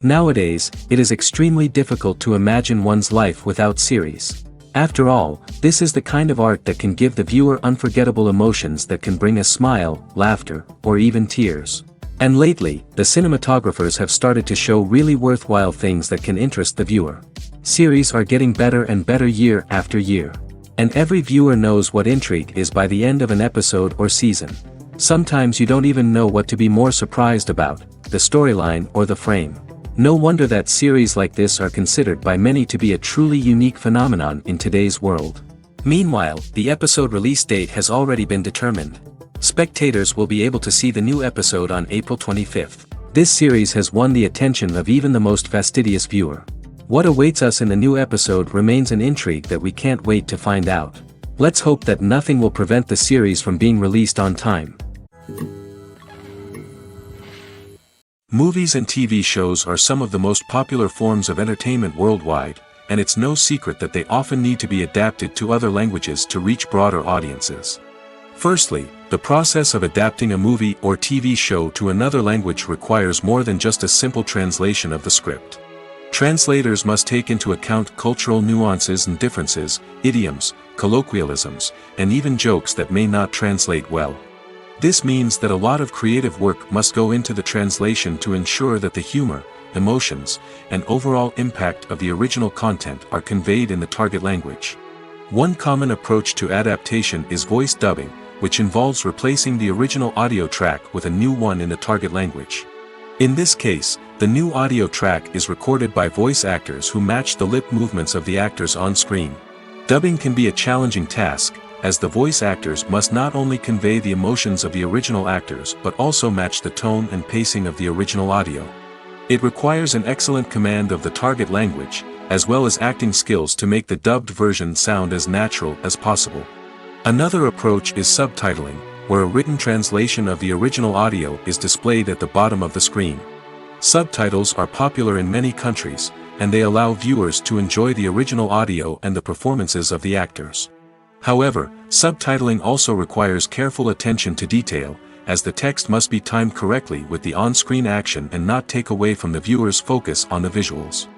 Nowadays, it is extremely difficult to imagine one's life without series. After all, this is the kind of art that can give the viewer unforgettable emotions that can bring a smile, laughter, or even tears. And lately, the cinematographers have started to show really worthwhile things that can interest the viewer. Series are getting better and better year after year. And every viewer knows what intrigue is by the end of an episode or season. Sometimes you don't even know what to be more surprised about, the storyline or the frame. No wonder that series like this are considered by many to be a truly unique phenomenon in today's world. Meanwhile, the episode release date has already been determined. Spectators will be able to see the new episode on April 25th. This series has won the attention of even the most fastidious viewer. What awaits us in the new episode remains an intrigue that we can't wait to find out. Let's hope that nothing will prevent the series from being released on time. Movies and TV shows are some of the most popular forms of entertainment worldwide, and it's no secret that they often need to be adapted to other languages to reach broader audiences. Firstly, the process of adapting a movie or TV show to another language requires more than just a simple translation of the script. Translators must take into account cultural nuances and differences, idioms, colloquialisms, and even jokes that may not translate well. This means that a lot of creative work must go into the translation to ensure that the humor, emotions, and overall impact of the original content are conveyed in the target language. One common approach to adaptation is voice dubbing, which involves replacing the original audio track with a new one in the target language. In this case, the new audio track is recorded by voice actors who match the lip movements of the actors on screen. Dubbing can be a challenging task, as the voice actors must not only convey the emotions of the original actors but also match the tone and pacing of the original audio. It requires an excellent command of the target language, as well as acting skills to make the dubbed version sound as natural as possible. Another approach is subtitling, where a written translation of the original audio is displayed at the bottom of the screen. Subtitles are popular in many countries, and they allow viewers to enjoy the original audio and the performances of the actors. However, subtitling also requires careful attention to detail, as the text must be timed correctly with the on-screen action and not take away from the viewer's focus on the visuals.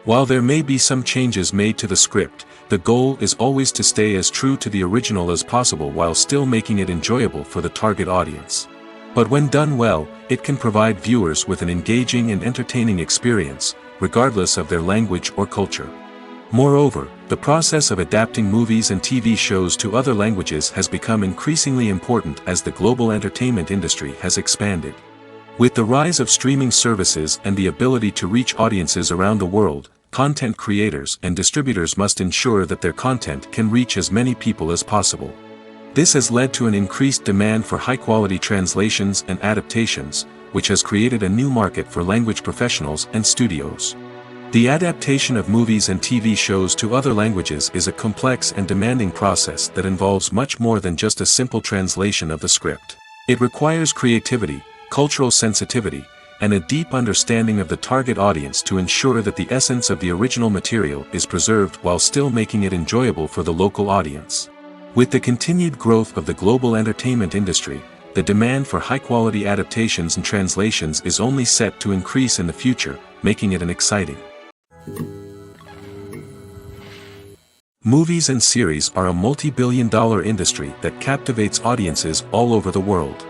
While there may be some changes made to the script, the goal is always to stay as true to the original as possible while still making it enjoyable for the target audience. But when done well, it can provide viewers with an engaging and entertaining experience, regardless of their language or culture. Moreover, the process of adapting movies and TV shows to other languages has become increasingly important as the global entertainment industry has expanded. With the rise of streaming services and the ability to reach audiences around the world, content creators and distributors must ensure that their content can reach as many people as possible. This has led to an increased demand for high-quality translations and adaptations, which has created a new market for language professionals and studios. The adaptation of movies and TV shows to other languages is a complex and demanding process that involves much more than just a simple translation of the script. It requires creativity, cultural sensitivity, and a deep understanding of the target audience to ensure that the essence of the original material is preserved while still making it enjoyable for the local audience. With the continued growth of the global entertainment industry, the demand for high-quality adaptations and translations is only set to increase in the future, making it an exciting. Movies and series are a multi-billion-dollar industry that captivates audiences all over the world.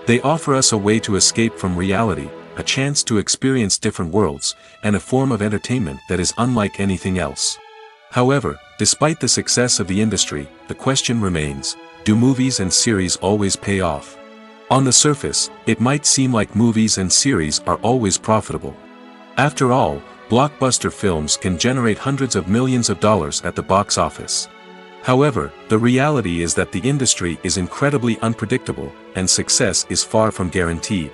They offer us a way to escape from reality, a chance to experience different worlds, and a form of entertainment that is unlike anything else. However, despite the success of the industry, the question remains, do movies and series always pay off? On the surface, it might seem like movies and series are always profitable. After all, blockbuster films can generate hundreds of millions of dollars at the box office. However, the reality is that the industry is incredibly unpredictable, and success is far from guaranteed.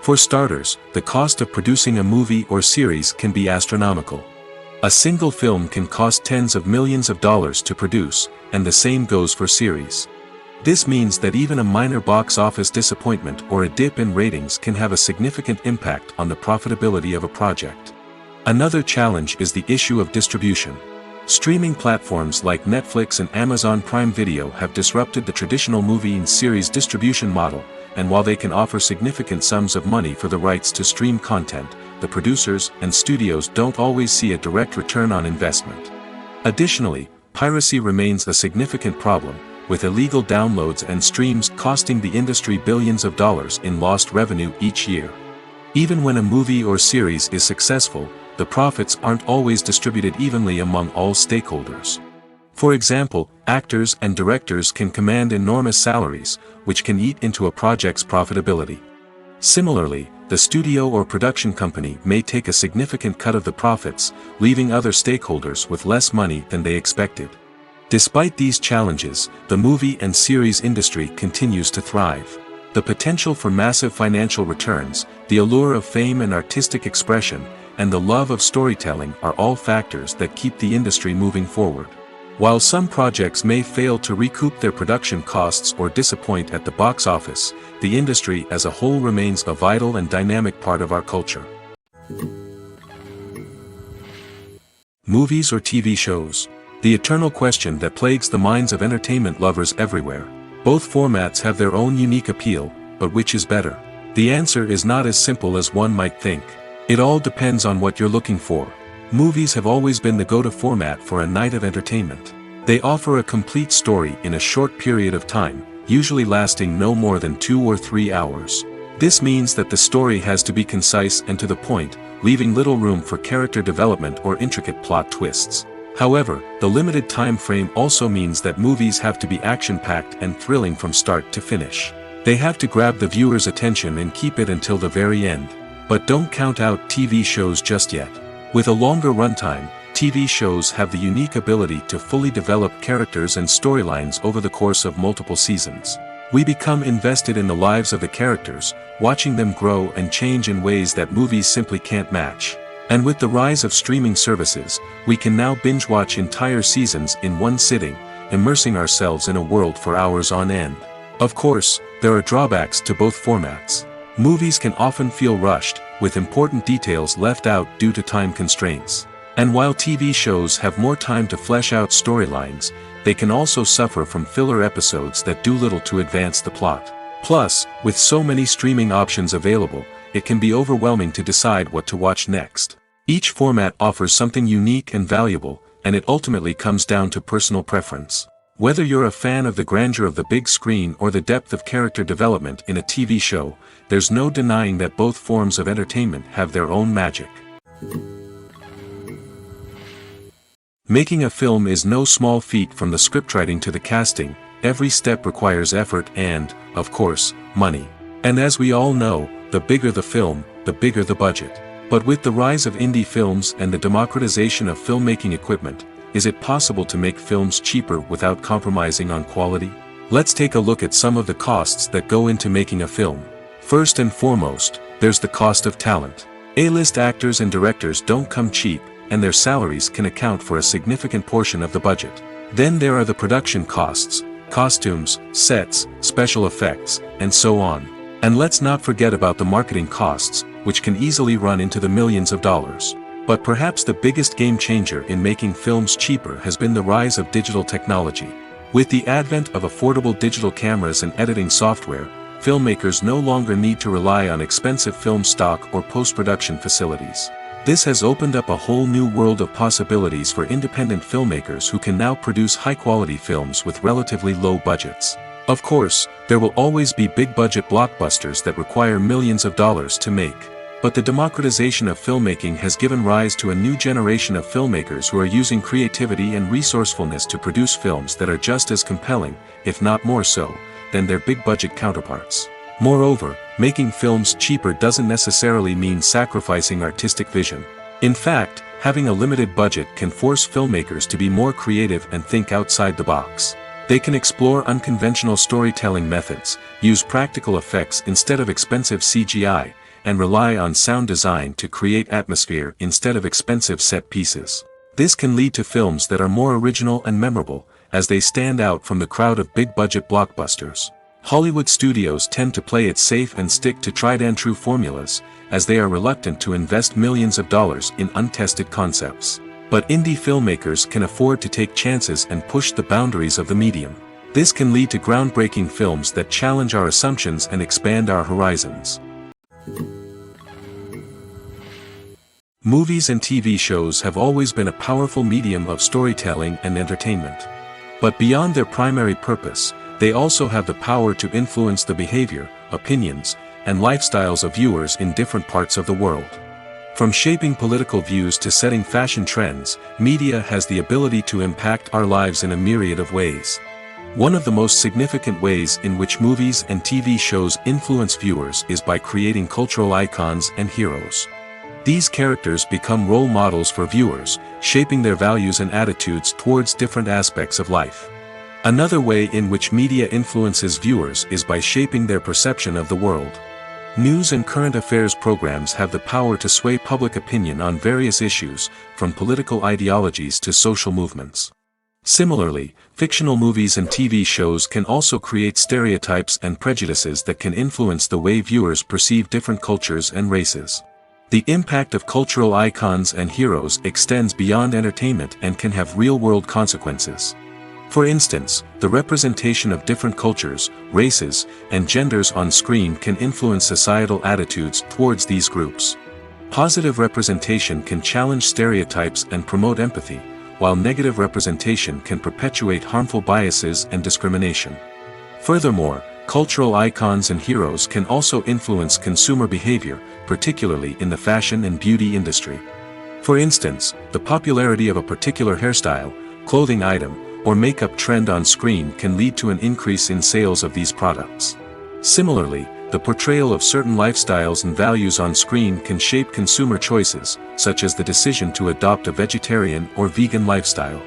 For starters, the cost of producing a movie or series can be astronomical. A single film can cost tens of millions of dollars to produce, and the same goes for series. This means that even a minor box office disappointment or a dip in ratings can have a significant impact on the profitability of a project. Another challenge is the issue of distribution. Streaming platforms like Netflix and Amazon Prime Video have disrupted the traditional movie and series distribution model, and while they can offer significant sums of money for the rights to stream content, the producers and studios don't always see a direct return on investment. Additionally, piracy remains a significant problem, with illegal downloads and streams costing the industry billions of dollars in lost revenue each year. Even when a movie or series is successful, the profits aren't always distributed evenly among all stakeholders. For example, actors and directors can command enormous salaries, which can eat into a project's profitability. Similarly, the studio or production company may take a significant cut of the profits, leaving other stakeholders with less money than they expected. Despite these challenges, the movie and series industry continues to thrive. The potential for massive financial returns, the allure of fame and artistic expression, and the love of storytelling are all factors that keep the industry moving forward. While some projects may fail to recoup their production costs or disappoint at the box office, the industry as a whole remains a vital and dynamic part of our culture. Movies or TV shows? The eternal question that plagues the minds of entertainment lovers everywhere. Both formats have their own unique appeal, but which is better? The answer is not as simple as one might think. It all depends on what you're looking for. Movies have always been the go-to format for a night of entertainment. They offer a complete story in a short period of time, usually lasting no more than 2 or 3 hours. This means that the story has to be concise and to the point, leaving little room for character development or intricate plot twists. However, the limited time frame also means that movies have to be action-packed and thrilling from start to finish. They have to grab the viewer's attention and keep it until the very end. But don't count out TV shows just yet. With a longer runtime, TV shows have the unique ability to fully develop characters and storylines over the course of multiple seasons. We become invested in the lives of the characters, watching them grow and change in ways that movies simply can't match. And with the rise of streaming services, we can now binge-watch entire seasons in one sitting, immersing ourselves in a world for hours on end. Of course, there are drawbacks to both formats. Movies can often feel rushed, with important details left out due to time constraints. And while TV shows have more time to flesh out storylines, they can also suffer from filler episodes that do little to advance the plot. Plus, with so many streaming options available, it can be overwhelming to decide what to watch next. Each format offers something unique and valuable, and it ultimately comes down to personal preference. Whether you're a fan of the grandeur of the big screen or the depth of character development in a TV show, there's no denying that both forms of entertainment have their own magic. Making a film is no small feat. From the scriptwriting to the casting, every step requires effort and, of course, money. And as we all know, the bigger the film, the bigger the budget. But with the rise of indie films and the democratization of filmmaking equipment, is it possible to make films cheaper without compromising on quality? Let's take a look at some of the costs that go into making a film. First and foremost, there's the cost of talent. A-list actors and directors don't come cheap, and their salaries can account for a significant portion of the budget. Then there are the production costs, costumes, sets, special effects, and so on. And let's not forget about the marketing costs, which can easily run into the millions of dollars. But perhaps the biggest game changer in making films cheaper has been the rise of digital technology. With the advent of affordable digital cameras and editing software, filmmakers no longer need to rely on expensive film stock or post-production facilities. This has opened up a whole new world of possibilities for independent filmmakers who can now produce high-quality films with relatively low budgets. Of course, there will always be big-budget blockbusters that require millions of dollars to make. But the democratization of filmmaking has given rise to a new generation of filmmakers who are using creativity and resourcefulness to produce films that are just as compelling, if not more so, than their big-budget counterparts. Moreover, making films cheaper doesn't necessarily mean sacrificing artistic vision. In fact, having a limited budget can force filmmakers to be more creative and think outside the box. They can explore unconventional storytelling methods, use practical effects instead of expensive CGI, and rely on sound design to create atmosphere instead of expensive set pieces. This can lead to films that are more original and memorable, as they stand out from the crowd of big-budget blockbusters. Hollywood studios tend to play it safe and stick to tried-and-true formulas, as they are reluctant to invest millions of dollars in untested concepts. But indie filmmakers can afford to take chances and push the boundaries of the medium. This can lead to groundbreaking films that challenge our assumptions and expand our horizons. Movies and TV shows have always been a powerful medium of storytelling and entertainment. But beyond their primary purpose, they also have the power to influence the behavior, opinions, and lifestyles of viewers in different parts of the world. From shaping political views to setting fashion trends, media has the ability to impact our lives in a myriad of ways. One of the most significant ways in which movies and TV shows influence viewers is by creating cultural icons and heroes. These characters become role models for viewers, shaping their values and attitudes towards different aspects of life. Another way in which media influences viewers is by shaping their perception of the world. News and current affairs programs have the power to sway public opinion on various issues, from political ideologies to social movements. Similarly, fictional movies and TV shows can also create stereotypes and prejudices that can influence the way viewers perceive different cultures and races. The impact of cultural icons and heroes extends beyond entertainment and can have real-world consequences. For instance, the representation of different cultures, races, and genders on screen can influence societal attitudes towards these groups. Positive representation can challenge stereotypes and promote empathy, while negative representation can perpetuate harmful biases and discrimination. Furthermore, cultural icons and heroes can also influence consumer behavior, particularly in the fashion and beauty industry. For instance, the popularity of a particular hairstyle, clothing item, or makeup trend on screen can lead to an increase in sales of these products. Similarly, the portrayal of certain lifestyles and values on screen can shape consumer choices, such as the decision to adopt a vegetarian or vegan lifestyle.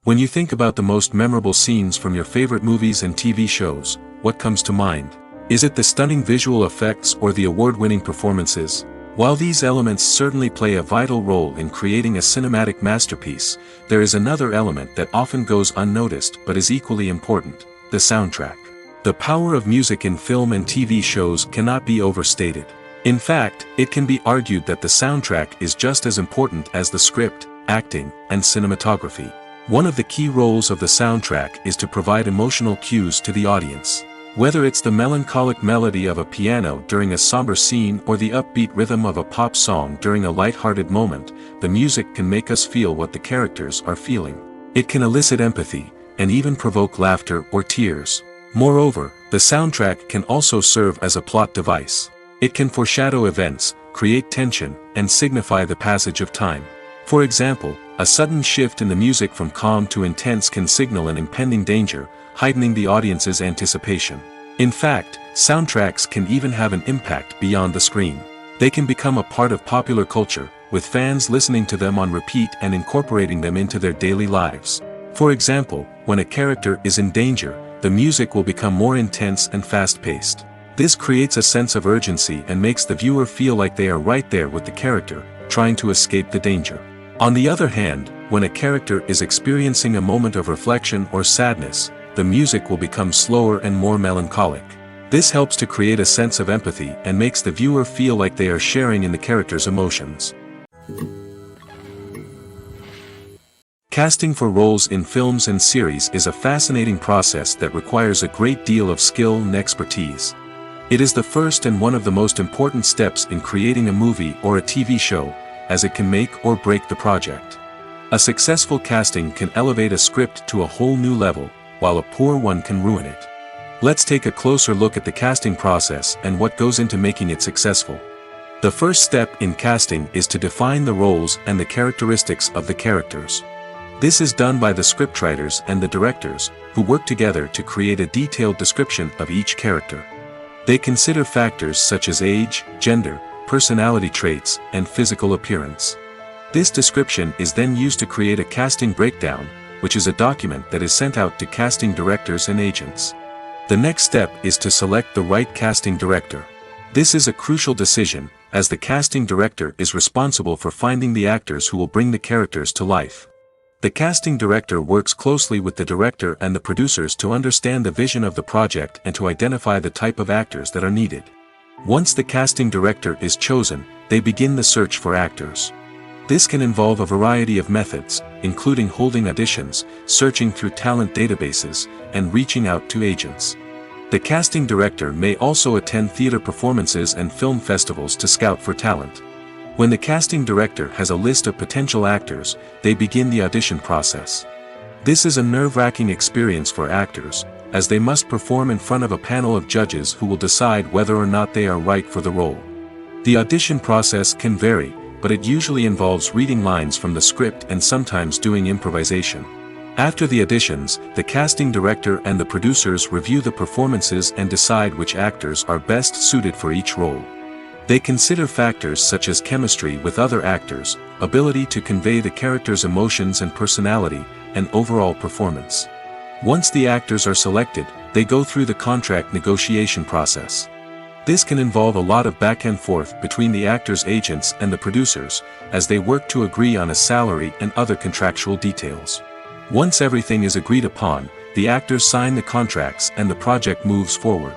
When you think about the most memorable scenes from your favorite movies and TV shows, what comes to mind? Is it the stunning visual effects or the award-winning performances? While these elements certainly play a vital role in creating a cinematic masterpiece, there is another element that often goes unnoticed but is equally important: the soundtrack. The power of music in film and TV shows cannot be overstated. In fact, it can be argued that the soundtrack is just as important as the script, acting, and cinematography. One of the key roles of the soundtrack is to provide emotional cues to the audience. Whether it's the melancholic melody of a piano during a somber scene or the upbeat rhythm of a pop song during a light-hearted moment, the music can make us feel what the characters are feeling. It can elicit empathy, and even provoke laughter or tears. Moreover, the soundtrack can also serve as a plot device. It can foreshadow events, create tension, and signify the passage of time. For example, a sudden shift in the music from calm to intense can signal an impending danger, heightening the audience's anticipation. In fact, soundtracks can even have an impact beyond the screen. They can become a part of popular culture, with fans listening to them on repeat and incorporating them into their daily lives. For example, when a character is in danger, the music will become more intense and fast-paced. This creates a sense of urgency and makes the viewer feel like they are right there with the character, trying to escape the danger. On the other hand, when a character is experiencing a moment of reflection or sadness, the music will become slower and more melancholic. This helps to create a sense of empathy and makes the viewer feel like they are sharing in the character's emotions. Casting for roles in films and series is a fascinating process that requires a great deal of skill and expertise. It is the first and one of the most important steps in creating a movie or a TV show, as it can make or break the project. A successful casting can elevate a script to a whole new level, while a poor one can ruin it. Let's take a closer look at the casting process and what goes into making it successful. The first step in casting is to define the roles and the characteristics of the characters. This is done by the scriptwriters and the directors, who work together to create a detailed description of each character. They consider factors such as age, gender, personality traits, and physical appearance. This description is then used to create a casting breakdown, which is a document that is sent out to casting directors and agents. The next step is to select the right casting director. This is a crucial decision, as the casting director is responsible for finding the actors who will bring the characters to life. The casting director works closely with the director and the producers to understand the vision of the project and to identify the type of actors that are needed. Once the casting director is chosen, they begin the search for actors. This can involve a variety of methods, including holding auditions, searching through talent databases, and reaching out to agents. The casting director may also attend theater performances and film festivals to scout for talent. When the casting director has a list of potential actors, they begin the audition process. This is a nerve-wracking experience for actors, as they must perform in front of a panel of judges who will decide whether or not they are right for the role. The audition process can vary, but it usually involves reading lines from the script and sometimes doing improvisation. After the auditions, the casting director and the producers review the performances and decide which actors are best suited for each role. They consider factors such as chemistry with other actors, ability to convey the character's emotions and personality, and overall performance. Once the actors are selected, they go through the contract negotiation process. This can involve a lot of back and forth between the actors' agents and the producers, as they work to agree on a salary and other contractual details. Once everything is agreed upon, the actors sign the contracts and the project moves forward.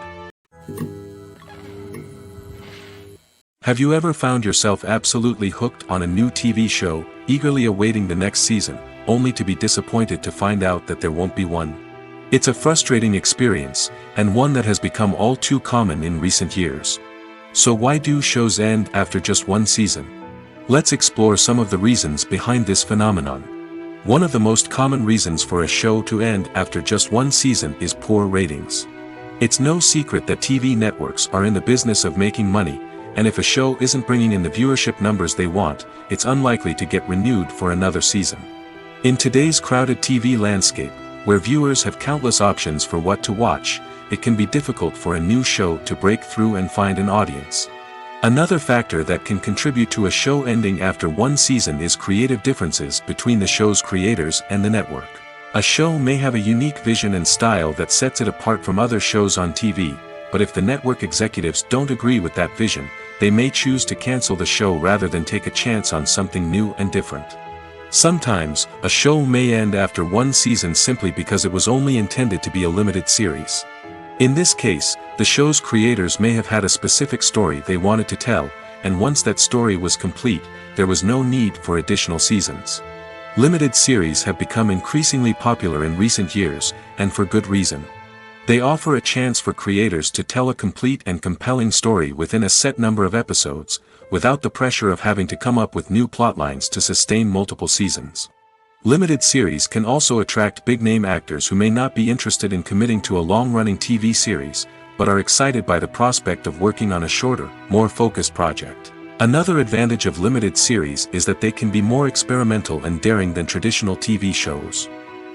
Have you ever found yourself absolutely hooked on a new TV show, eagerly awaiting the next season, only to be disappointed to find out that there won't be one? It's a frustrating experience, and one that has become all too common in recent years. So why do shows end after just one season? Let's explore some of the reasons behind this phenomenon. One of the most common reasons for a show to end after just one season is poor ratings. It's no secret that TV networks are in the business of making money, and if a show isn't bringing in the viewership numbers they want, it's unlikely to get renewed for another season. In today's crowded TV landscape, where viewers have countless options for what to watch, it can be difficult for a new show to break through and find an audience. Another factor that can contribute to a show ending after one season is creative differences between the show's creators and the network. A show may have a unique vision and style that sets it apart from other shows on TV, but if the network executives don't agree with that vision, they may choose to cancel the show rather than take a chance on something new and different. Sometimes, a show may end after one season simply because it was only intended to be a limited series. In this case, the show's creators may have had a specific story they wanted to tell, and once that story was complete, there was no need for additional seasons. Limited series have become increasingly popular in recent years, and for good reason. They offer a chance for creators to tell a complete and compelling story within a set number of episodes, without the pressure of having to come up with new plotlines to sustain multiple seasons. Limited series can also attract big-name actors who may not be interested in committing to a long-running TV series, but are excited by the prospect of working on a shorter, more focused project. Another advantage of limited series is that they can be more experimental and daring than traditional TV shows.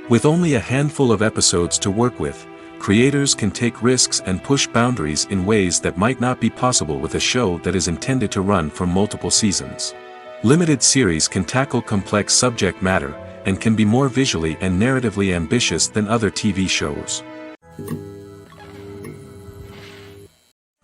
With only a handful of episodes to work with, creators can take risks and push boundaries in ways that might not be possible with a show that is intended to run for multiple seasons. Limited series can tackle complex subject matter, and can be more visually and narratively ambitious than other TV shows.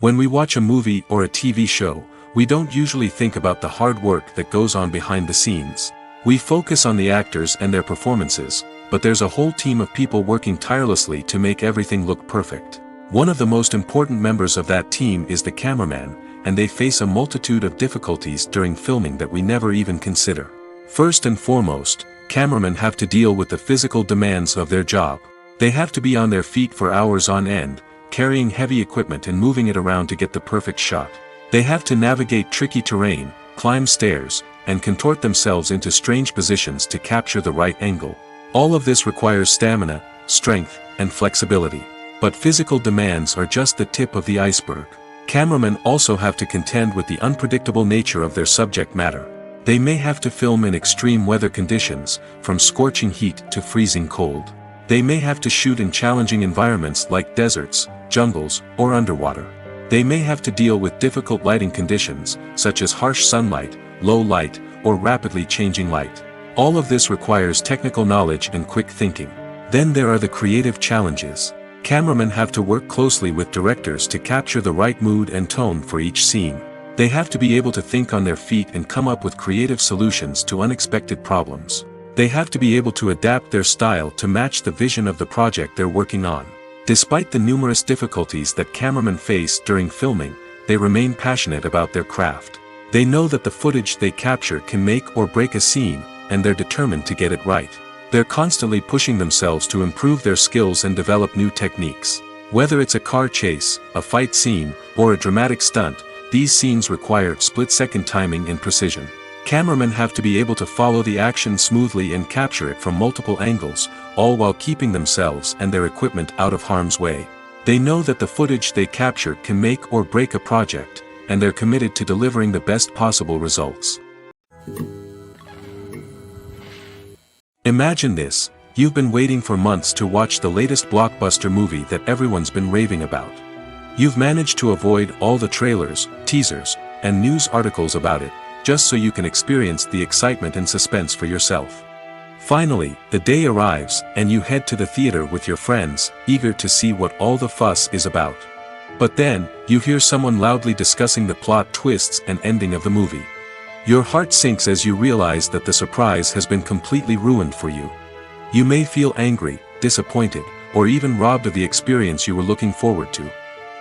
When we watch a movie or a TV show, we don't usually think about the hard work that goes on behind the scenes. We focus on the actors and their performances, but there's a whole team of people working tirelessly to make everything look perfect. One of the most important members of that team is the cameraman, and they face a multitude of difficulties during filming that we never even consider. First and foremost, cameramen have to deal with the physical demands of their job. They have to be on their feet for hours on end, carrying heavy equipment and moving it around to get the perfect shot. They have to navigate tricky terrain, climb stairs, and contort themselves into strange positions to capture the right angle. All of this requires stamina, strength, and flexibility. But physical demands are just the tip of the iceberg. Cameramen also have to contend with the unpredictable nature of their subject matter. They may have to film in extreme weather conditions, from scorching heat to freezing cold. They may have to shoot in challenging environments like deserts, jungles, or underwater. They may have to deal with difficult lighting conditions, such as harsh sunlight, low light, or rapidly changing light. All of this requires technical knowledge and quick thinking. Then there are the creative challenges. Cameramen have to work closely with directors to capture the right mood and tone for each scene. They have to be able to think on their feet and come up with creative solutions to unexpected problems. They have to be able to adapt their style to match the vision of the project they're working on. Despite the numerous difficulties that cameramen face during filming, they remain passionate about their craft. They know that the footage they capture can make or break a scene, and they're determined to get it right. They're constantly pushing themselves to improve their skills and develop new techniques. Whether it's a car chase, a fight scene, or a dramatic stunt, these scenes require split-second timing and precision. Cameramen have to be able to follow the action smoothly and capture it from multiple angles, all while keeping themselves and their equipment out of harm's way. They know that the footage they capture can make or break a project, and they're committed to delivering the best possible results. Imagine this: you've been waiting for months to watch the latest blockbuster movie that everyone's been raving about. You've managed to avoid all the trailers, teasers, and news articles about it, just so you can experience the excitement and suspense for yourself. Finally, the day arrives, and you head to the theater with your friends, eager to see what all the fuss is about. But then, you hear someone loudly discussing the plot twists and ending of the movie. Your heart sinks as you realize that the surprise has been completely ruined for you. You may feel angry, disappointed, or even robbed of the experience you were looking forward to.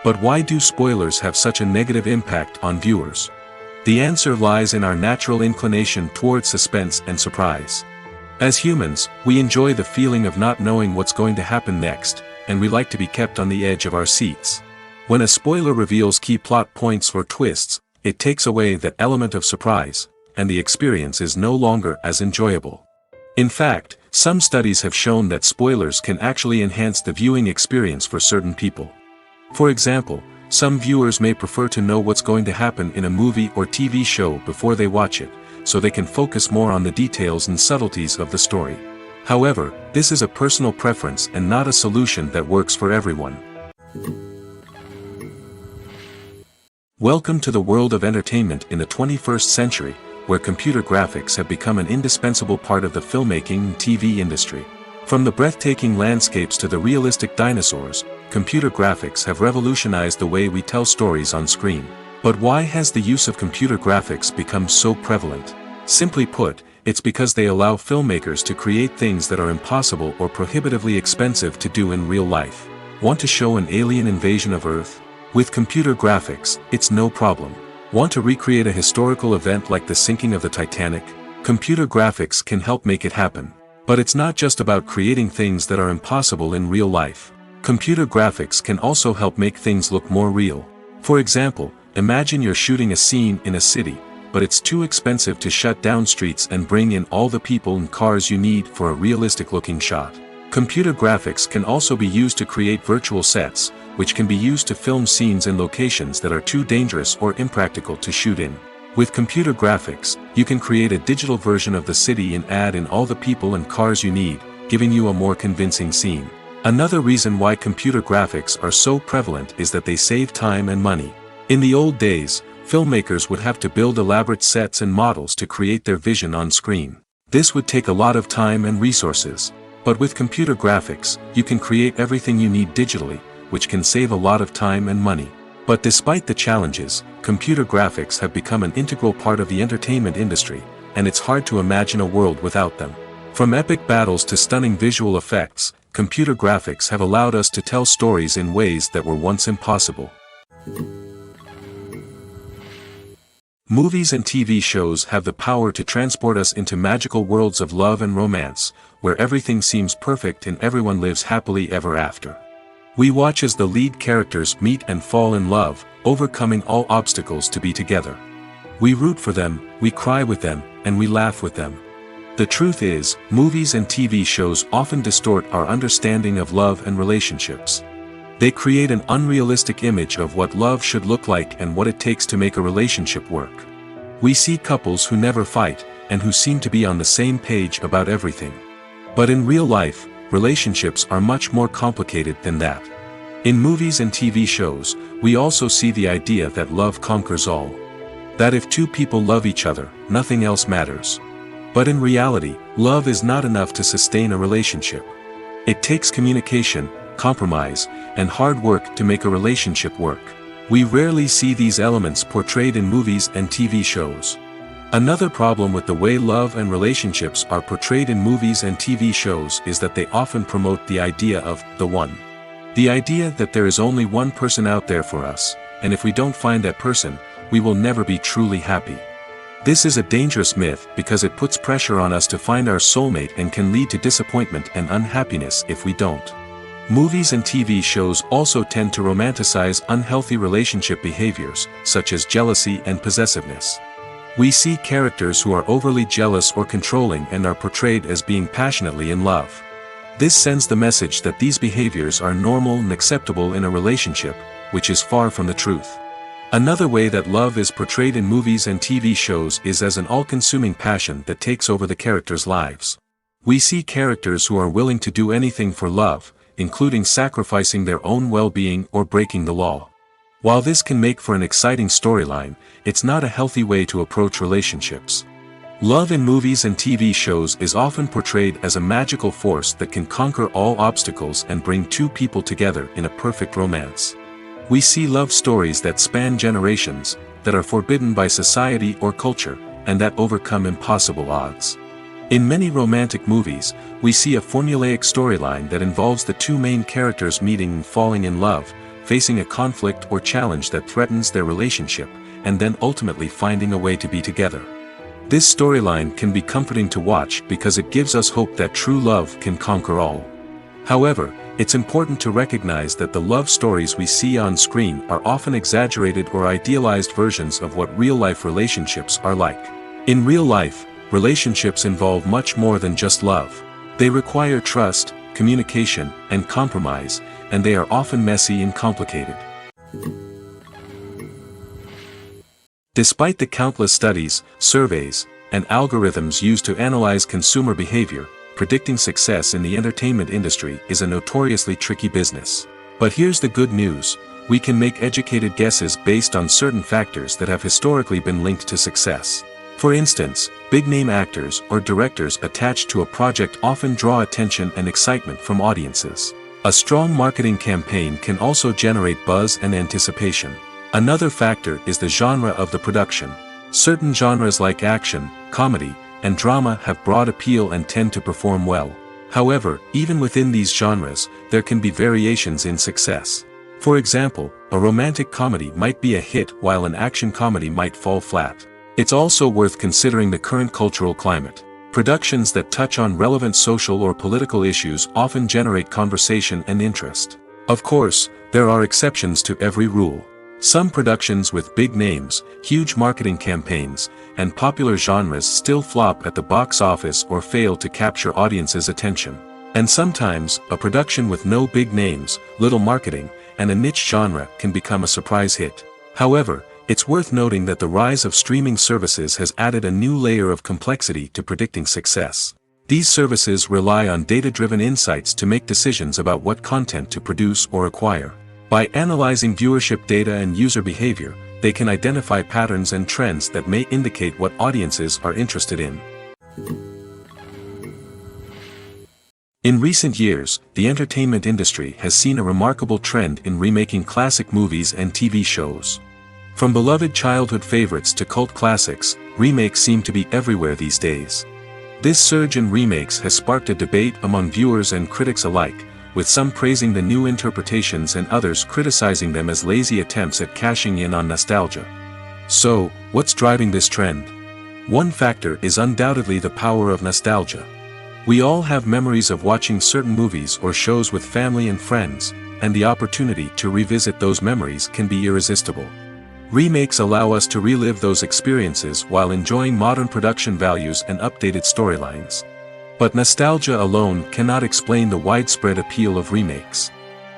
But why do spoilers have such a negative impact on viewers? The answer lies in our natural inclination toward suspense and surprise. As humans, we enjoy the feeling of not knowing what's going to happen next, and we like to be kept on the edge of our seats. When a spoiler reveals key plot points or twists, it takes away that element of surprise, and the experience is no longer as enjoyable. In fact, some studies have shown that spoilers can actually enhance the viewing experience for certain people. For example, some viewers may prefer to know what's going to happen in a movie or TV show before they watch it, so they can focus more on the details and subtleties of the story. However, this is a personal preference and not a solution that works for everyone. Welcome to the world of entertainment in the 21st century, where computer graphics have become an indispensable part of the filmmaking and TV industry. From the breathtaking landscapes to the realistic dinosaurs, computer graphics have revolutionized the way we tell stories on screen. But why has the use of computer graphics become so prevalent? Simply put, it's because they allow filmmakers to create things that are impossible or prohibitively expensive to do in real life. Want to show an alien invasion of Earth? With computer graphics, it's no problem. Want to recreate a historical event like the sinking of the Titanic? Computer graphics can help make it happen. But it's not just about creating things that are impossible in real life. Computer graphics can also help make things look more real. For example, imagine you're shooting a scene in a city, but it's too expensive to shut down streets and bring in all the people and cars you need for a realistic-looking shot. Computer graphics can also be used to create virtual sets, which can be used to film scenes in locations that are too dangerous or impractical to shoot in. With computer graphics, you can create a digital version of the city and add in all the people and cars you need, giving you a more convincing scene. Another reason why computer graphics are so prevalent is that they save time and money. In the old days, filmmakers would have to build elaborate sets and models to create their vision on screen. This would take a lot of time and resources. But with computer graphics, you can create everything you need digitally, which can save a lot of time and money. But despite the challenges, computer graphics have become an integral part of the entertainment industry, and it's hard to imagine a world without them. From epic battles to stunning visual effects, computer graphics have allowed us to tell stories in ways that were once impossible. Movies and TV shows have the power to transport us into magical worlds of love and romance, where everything seems perfect and everyone lives happily ever after. We watch as the lead characters meet and fall in love, overcoming all obstacles to be together. We root for them, we cry with them, and we laugh with them. The truth is, movies and TV shows often distort our understanding of love and relationships. They create an unrealistic image of what love should look like and what it takes to make a relationship work. We see couples who never fight, and who seem to be on the same page about everything. But in real life, relationships are much more complicated than that. In movies and TV shows, we also see the idea that love conquers all. That if two people love each other, nothing else matters. But in reality, love is not enough to sustain a relationship. It takes communication, compromise, and hard work to make a relationship work. We rarely see these elements portrayed in movies and TV shows. Another problem with the way love and relationships are portrayed in movies and TV shows is that they often promote the idea of the one. The idea that there is only one person out there for us, and if we don't find that person, we will never be truly happy. This is a dangerous myth because it puts pressure on us to find our soulmate and can lead to disappointment and unhappiness if we don't. Movies and TV shows also tend to romanticize unhealthy relationship behaviors, such as jealousy and possessiveness. We see characters who are overly jealous or controlling and are portrayed as being passionately in love. This sends the message that these behaviors are normal and acceptable in a relationship, which is far from the truth. Another way that love is portrayed in movies and TV shows is as an all-consuming passion that takes over the characters' lives. We see characters who are willing to do anything for love, including sacrificing their own well-being or breaking the law. While this can make for an exciting storyline, it's not a healthy way to approach relationships. Love in movies and TV shows is often portrayed as a magical force that can conquer all obstacles and bring two people together in a perfect romance. We see love stories that span generations, that are forbidden by society or culture, and that overcome impossible odds. In many romantic movies, we see a formulaic storyline that involves the two main characters meeting and falling in love, facing a conflict or challenge that threatens their relationship, and then ultimately finding a way to be together. This storyline can be comforting to watch because it gives us hope that true love can conquer all. However, it's important to recognize that the love stories we see on screen are often exaggerated or idealized versions of what real-life relationships are like. In real life, relationships involve much more than just love. They require trust, communication, and compromise, and they are often messy and complicated. Despite the countless studies, surveys, and algorithms used to analyze consumer behavior, predicting success in the entertainment industry is a notoriously tricky business. But here's the good news: we can make educated guesses based on certain factors that have historically been linked to success. For instance, big-name actors or directors attached to a project often draw attention and excitement from audiences. A strong marketing campaign can also generate buzz and anticipation. Another factor is the genre of the production. Certain genres like action, comedy, and drama have broad appeal and tend to perform well. However, even within these genres, there can be variations in success. For example, a romantic comedy might be a hit while an action comedy might fall flat. It's also worth considering the current cultural climate. Productions that touch on relevant social or political issues often generate conversation and interest. Of course, there are exceptions to every rule. Some productions with big names, huge marketing campaigns, and popular genres still flop at the box office or fail to capture audiences' attention. And sometimes, a production with no big names, little marketing, and a niche genre can become a surprise hit. However, it's worth noting that the rise of streaming services has added a new layer of complexity to predicting success. These services rely on data-driven insights to make decisions about what content to produce or acquire. By analyzing viewership data and user behavior, they can identify patterns and trends that may indicate what audiences are interested in. In recent years, the entertainment industry has seen a remarkable trend in remaking classic movies and TV shows. From beloved childhood favorites to cult classics, remakes seem to be everywhere these days. This surge in remakes has sparked a debate among viewers and critics alike, with some praising the new interpretations and others criticizing them as lazy attempts at cashing in on nostalgia. So, what's driving this trend? One factor is undoubtedly the power of nostalgia. We all have memories of watching certain movies or shows with family and friends, and the opportunity to revisit those memories can be irresistible. Remakes allow us to relive those experiences while enjoying modern production values and updated storylines. But nostalgia alone cannot explain the widespread appeal of remakes.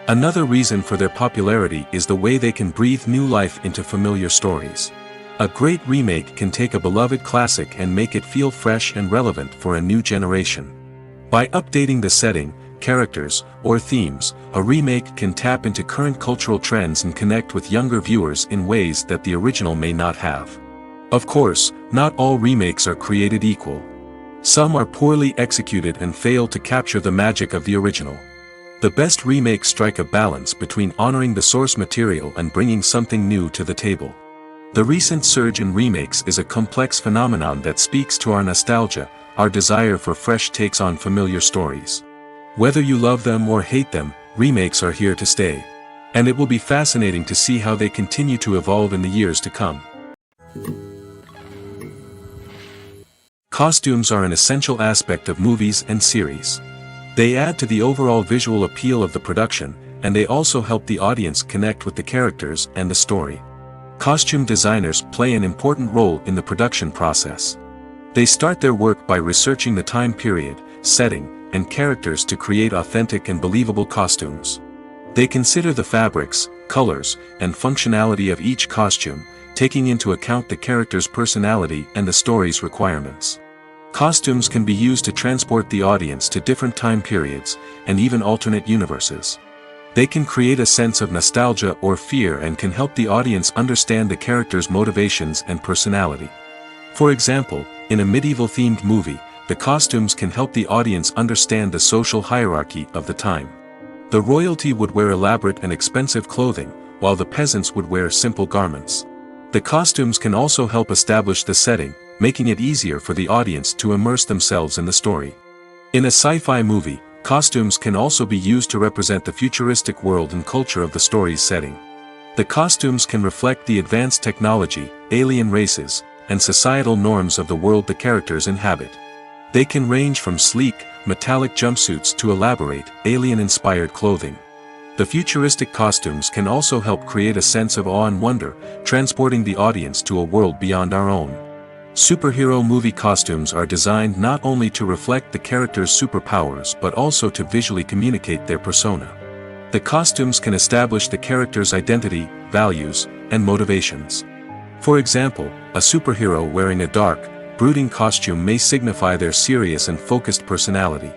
Another reason for their popularity is the way they can breathe new life into familiar stories. A great remake can take a beloved classic and make it feel fresh and relevant for a new generation. By updating the setting, characters, or themes, a remake can tap into current cultural trends and connect with younger viewers in ways that the original may not have. Of course, not all remakes are created equal. Some are poorly executed and fail to capture the magic of the original. The best remakes strike a balance between honoring the source material and bringing something new to the table. The recent surge in remakes is a complex phenomenon that speaks to our nostalgia, our desire for fresh takes on familiar stories. Whether you love them or hate them, remakes are here to stay. And it will be fascinating to see how they continue to evolve in the years to come. Costumes are an essential aspect of movies and series. They add to the overall visual appeal of the production, and they also help the audience connect with the characters and the story. Costume designers play an important role in the production process. They start their work by researching the time period, setting, and characters to create authentic and believable costumes. They consider the fabrics, colors, and functionality of each costume, taking into account the character's personality and the story's requirements. Costumes can be used to transport the audience to different time periods, and even alternate universes. They can create a sense of nostalgia or fear and can help the audience understand the character's motivations and personality. For example, in a medieval-themed movie, the costumes can help the audience understand the social hierarchy of the time. The royalty would wear elaborate and expensive clothing, while the peasants would wear simple garments. The costumes can also help establish the setting, making it easier for the audience to immerse themselves in the story. In a sci-fi movie, costumes can also be used to represent the futuristic world and culture of the story's setting. The costumes can reflect the advanced technology, alien races, and societal norms of the world the characters inhabit. They can range from sleek, metallic jumpsuits to elaborate, alien-inspired clothing. The futuristic costumes can also help create a sense of awe and wonder, transporting the audience to a world beyond our own. Superhero movie costumes are designed not only to reflect the character's superpowers but also to visually communicate their persona. The costumes can establish the character's identity, values, and motivations. For example, a superhero wearing a dark, brooding costume may signify their serious and focused personality.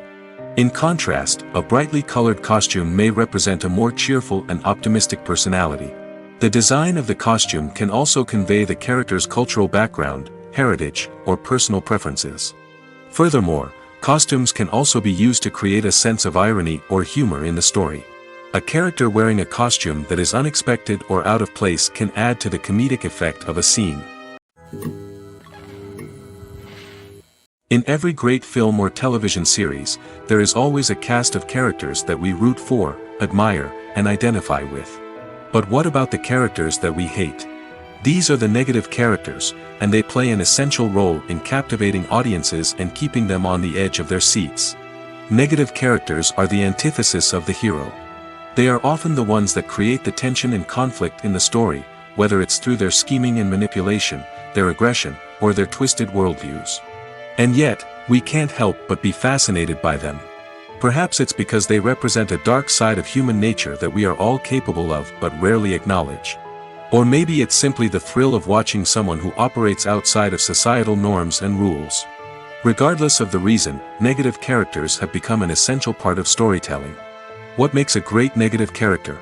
In contrast, a brightly colored costume may represent a more cheerful and optimistic personality. The design of the costume can also convey the character's cultural background, heritage, or personal preferences. Furthermore, costumes can also be used to create a sense of irony or humor in the story. A character wearing a costume that is unexpected or out of place can add to the comedic effect of a scene. In every great film or television series, there is always a cast of characters that we root for, admire, and identify with. But what about the characters that we hate? These are the negative characters, and they play an essential role in captivating audiences and keeping them on the edge of their seats. Negative characters are the antithesis of the hero. They are often the ones that create the tension and conflict in the story, whether it's through their scheming and manipulation, their aggression, or their twisted worldviews. And yet, we can't help but be fascinated by them. Perhaps it's because they represent a dark side of human nature that we are all capable of but rarely acknowledge. Or maybe it's simply the thrill of watching someone who operates outside of societal norms and rules. Regardless of the reason, negative characters have become an essential part of storytelling. What makes a great negative character?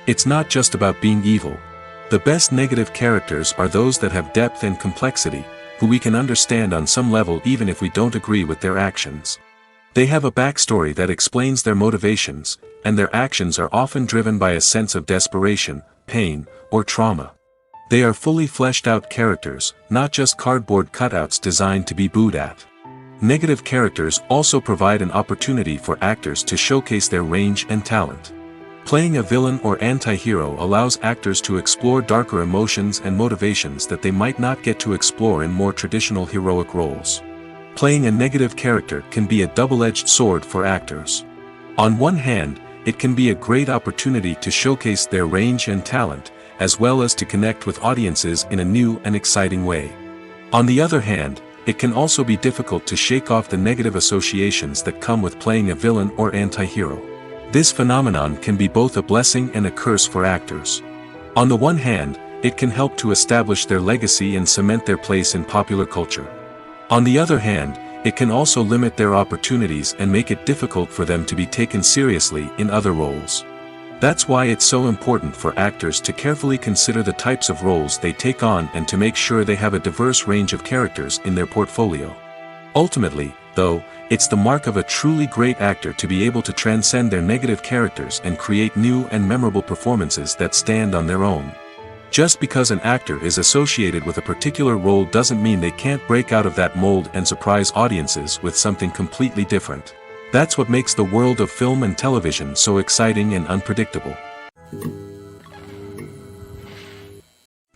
It's not just about being evil. The best negative characters are those that have depth and complexity, who we can understand on some level even if we don't agree with their actions. They have a backstory that explains their motivations, and their actions are often driven by a sense of desperation, pain, or trauma. They are fully fleshed out characters, not just cardboard cutouts designed to be booed at. Negative characters also provide an opportunity for actors to showcase their range and talent. Playing a villain or anti-hero allows actors to explore darker emotions and motivations that they might not get to explore in more traditional heroic roles. Playing a negative character can be a double-edged sword for actors. On one hand, it can be a great opportunity to showcase their range and talent, as well as to connect with audiences in a new and exciting way. On the other hand, it can also be difficult to shake off the negative associations that come with playing a villain or anti-hero. This phenomenon can be both a blessing and a curse for actors. On the one hand, it can help to establish their legacy and cement their place in popular culture. On the other hand, it can also limit their opportunities and make it difficult for them to be taken seriously in other roles. That's why it's so important for actors to carefully consider the types of roles they take on and to make sure they have a diverse range of characters in their portfolio. Ultimately, though, it's the mark of a truly great actor to be able to transcend their negative characters and create new and memorable performances that stand on their own. Just because an actor is associated with a particular role doesn't mean they can't break out of that mold and surprise audiences with something completely different. That's what makes the world of film and television so exciting and unpredictable.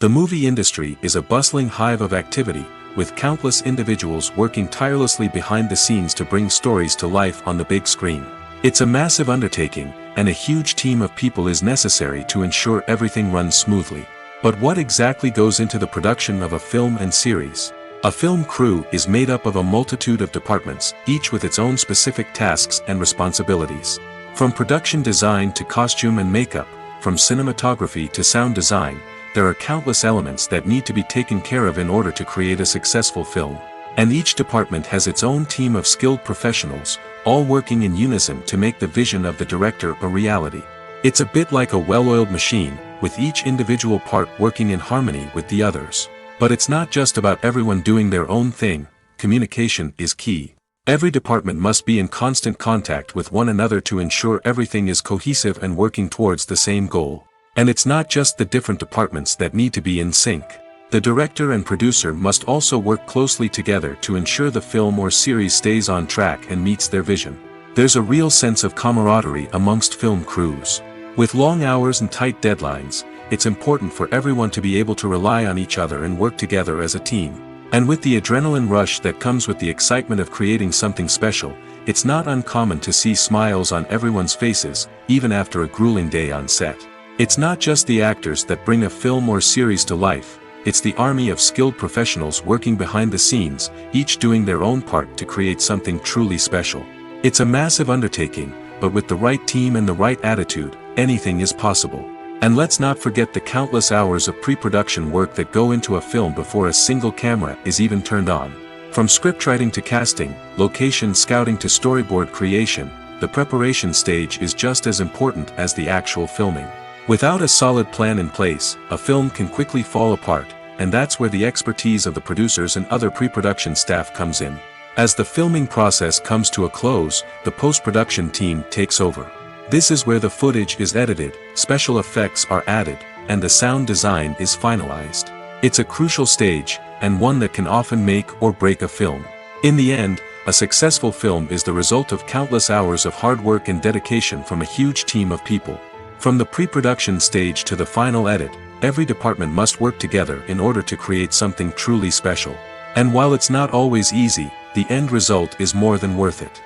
The movie industry is a bustling hive of activity, with countless individuals working tirelessly behind the scenes to bring stories to life on the big screen. It's a massive undertaking, and a huge team of people is necessary to ensure everything runs smoothly. But what exactly goes into the production of a film and series? A film crew is made up of a multitude of departments, each with its own specific tasks and responsibilities. From production design to costume and makeup, from cinematography to sound design, there are countless elements that need to be taken care of in order to create a successful film. And each department has its own team of skilled professionals, all working in unison to make the vision of the director a reality. It's a bit like a well-oiled machine, with each individual part working in harmony with the others. But it's not just about everyone doing their own thing. Communication is key. Every department must be in constant contact with one another to ensure everything is cohesive and working towards the same goal. And it's not just the different departments that need to be in sync. The director and producer must also work closely together to ensure the film or series stays on track and meets their vision. There's a real sense of camaraderie amongst film crews. With long hours and tight deadlines, it's important for everyone to be able to rely on each other and work together as a team. And with the adrenaline rush that comes with the excitement of creating something special, it's not uncommon to see smiles on everyone's faces, even after a grueling day on set. It's not just the actors that bring a film or series to life, it's the army of skilled professionals working behind the scenes, each doing their own part to create something truly special. It's a massive undertaking, but with the right team and the right attitude, anything is possible. And let's not forget the countless hours of pre-production work that go into a film before a single camera is even turned on. From scriptwriting to casting, location scouting to storyboard creation, the preparation stage is just as important as the actual filming. Without a solid plan in place, a film can quickly fall apart, and that's where the expertise of the producers and other pre-production staff comes in. As the filming process comes to a close, the post-production team takes over. This is where the footage is edited, special effects are added, and the sound design is finalized. It's a crucial stage, and one that can often make or break a film. In the end, a successful film is the result of countless hours of hard work and dedication from a huge team of people. From the pre-production stage to the final edit, every department must work together in order to create something truly special. And while it's not always easy, the end result is more than worth it.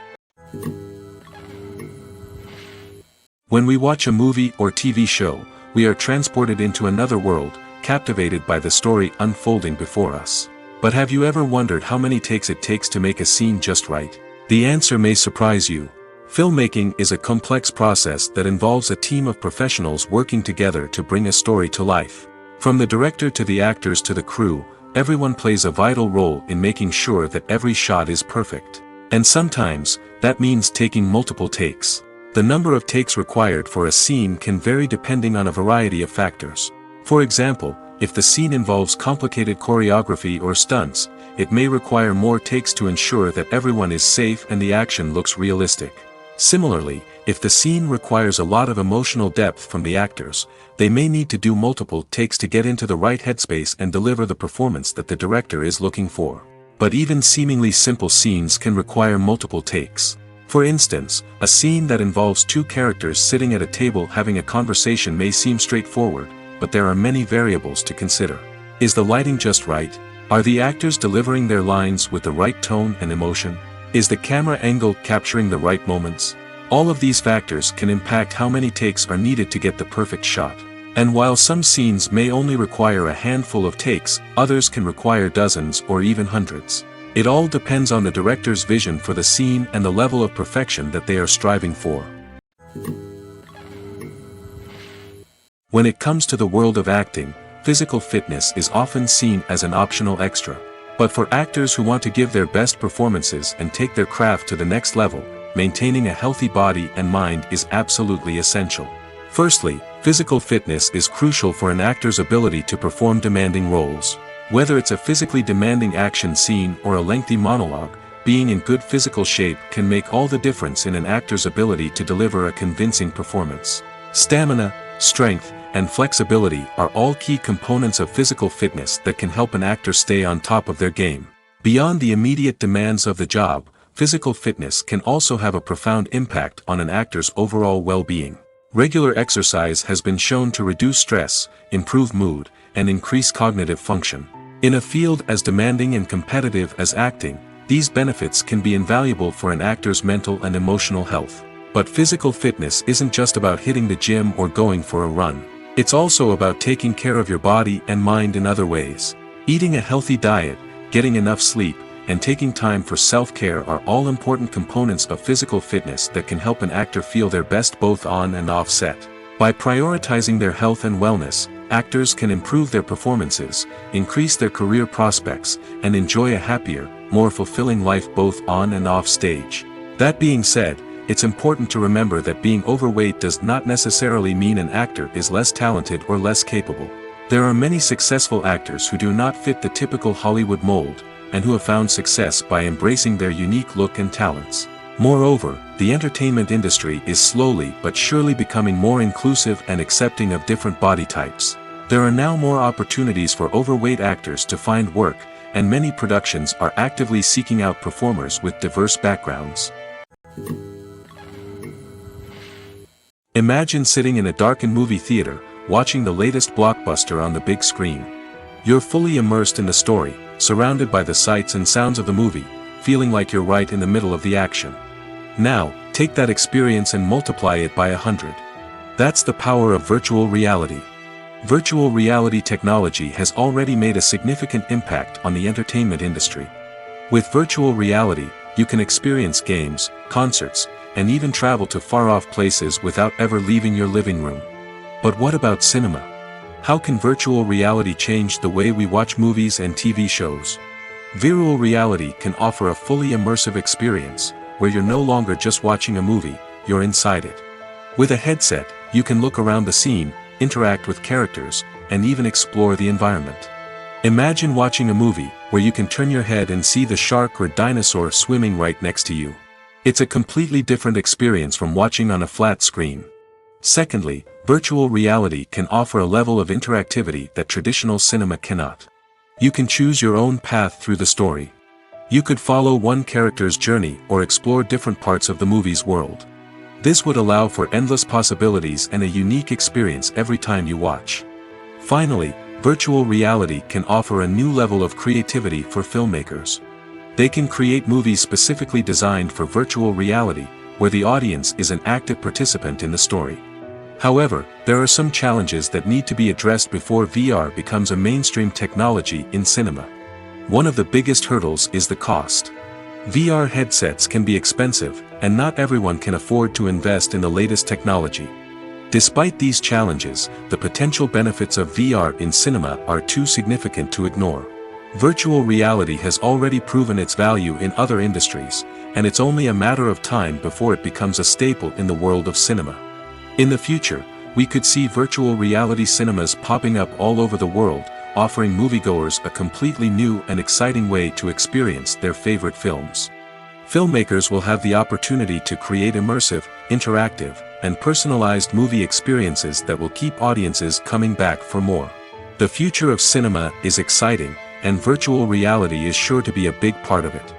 When we watch a movie or TV show, we are transported into another world, captivated by the story unfolding before us. But have you ever wondered how many takes it takes to make a scene just right? The answer may surprise you. Filmmaking is a complex process that involves a team of professionals working together to bring a story to life. From the director to the actors to the crew, everyone plays a vital role in making sure that every shot is perfect. And sometimes, that means taking multiple takes. The number of takes required for a scene can vary depending on a variety of factors. For example, if the scene involves complicated choreography or stunts, it may require more takes to ensure that everyone is safe and the action looks realistic. Similarly, if the scene requires a lot of emotional depth from the actors, they may need to do multiple takes to get into the right headspace and deliver the performance that the director is looking for. But even seemingly simple scenes can require multiple takes. For instance, a scene that involves two characters sitting at a table having a conversation may seem straightforward, but there are many variables to consider. Is the lighting just right? Are the actors delivering their lines with the right tone and emotion? Is the camera angle capturing the right moments? All of these factors can impact how many takes are needed to get the perfect shot. And while some scenes may only require a handful of takes, others can require dozens or even hundreds. It all depends on the director's vision for the scene and the level of perfection that they are striving for. When it comes to the world of acting, physical fitness is often seen as an optional extra. But for actors who want to give their best performances and take their craft to the next level, maintaining a healthy body and mind is absolutely essential. Firstly, physical fitness is crucial for an actor's ability to perform demanding roles. Whether it's a physically demanding action scene or a lengthy monologue, being in good physical shape can make all the difference in an actor's ability to deliver a convincing performance. Stamina, strength, and flexibility are all key components of physical fitness that can help an actor stay on top of their game. Beyond the immediate demands of the job, physical fitness can also have a profound impact on an actor's overall well-being. Regular exercise has been shown to reduce stress, improve mood, and increase cognitive function. In a field as demanding and competitive as acting, these benefits can be invaluable for an actor's mental and emotional health. But physical fitness isn't just about hitting the gym or going for a run. It's also about taking care of your body and mind in other ways. Eating a healthy diet, getting enough sleep, and taking time for self-care are all important components of physical fitness that can help an actor feel their best both on and off set. By prioritizing their health and wellness, actors can improve their performances, increase their career prospects, and enjoy a happier, more fulfilling life both on and off stage. That being said, it's important to remember that being overweight does not necessarily mean an actor is less talented or less capable. There are many successful actors who do not fit the typical Hollywood mold, and who have found success by embracing their unique look and talents. Moreover, the entertainment industry is slowly but surely becoming more inclusive and accepting of different body types. There are now more opportunities for overweight actors to find work, and many productions are actively seeking out performers with diverse backgrounds. Imagine sitting in a darkened movie theater, watching the latest blockbuster on the big screen. You're fully immersed in the story, surrounded by the sights and sounds of the movie, feeling like you're right in the middle of the action. Now, take that experience and multiply it by 100. That's the power of virtual reality. Virtual reality technology has already made a significant impact on the entertainment industry. With virtual reality, you can experience games, concerts, and even travel to far-off places without ever leaving your living room. But what about cinema? How can virtual reality change the way we watch movies and TV shows? Virtual reality can offer a fully immersive experience, where you're no longer just watching a movie, you're inside it. With a headset, you can look around the scene, interact with characters, and even explore the environment. Imagine watching a movie, where you can turn your head and see the shark or dinosaur swimming right next to you. It's a completely different experience from watching on a flat screen. Secondly, virtual reality can offer a level of interactivity that traditional cinema cannot. You can choose your own path through the story. You could follow one character's journey or explore different parts of the movie's world. This would allow for endless possibilities and a unique experience every time you watch. Finally, virtual reality can offer a new level of creativity for filmmakers. They can create movies specifically designed for virtual reality, where the audience is an active participant in the story. However, there are some challenges that need to be addressed before VR becomes a mainstream technology in cinema. One of the biggest hurdles is the cost. VR headsets can be expensive, and not everyone can afford to invest in the latest technology. Despite these challenges, the potential benefits of VR in cinema are too significant to ignore. Virtual reality has already proven its value in other industries, and it's only a matter of time before it becomes a staple in the world of cinema. In the future, we could see virtual reality cinemas popping up all over the world, offering moviegoers a completely new and exciting way to experience their favorite films. Filmmakers will have the opportunity to create immersive, interactive, and personalized movie experiences that will keep audiences coming back for more. The future of cinema is exciting, and virtual reality is sure to be a big part of it.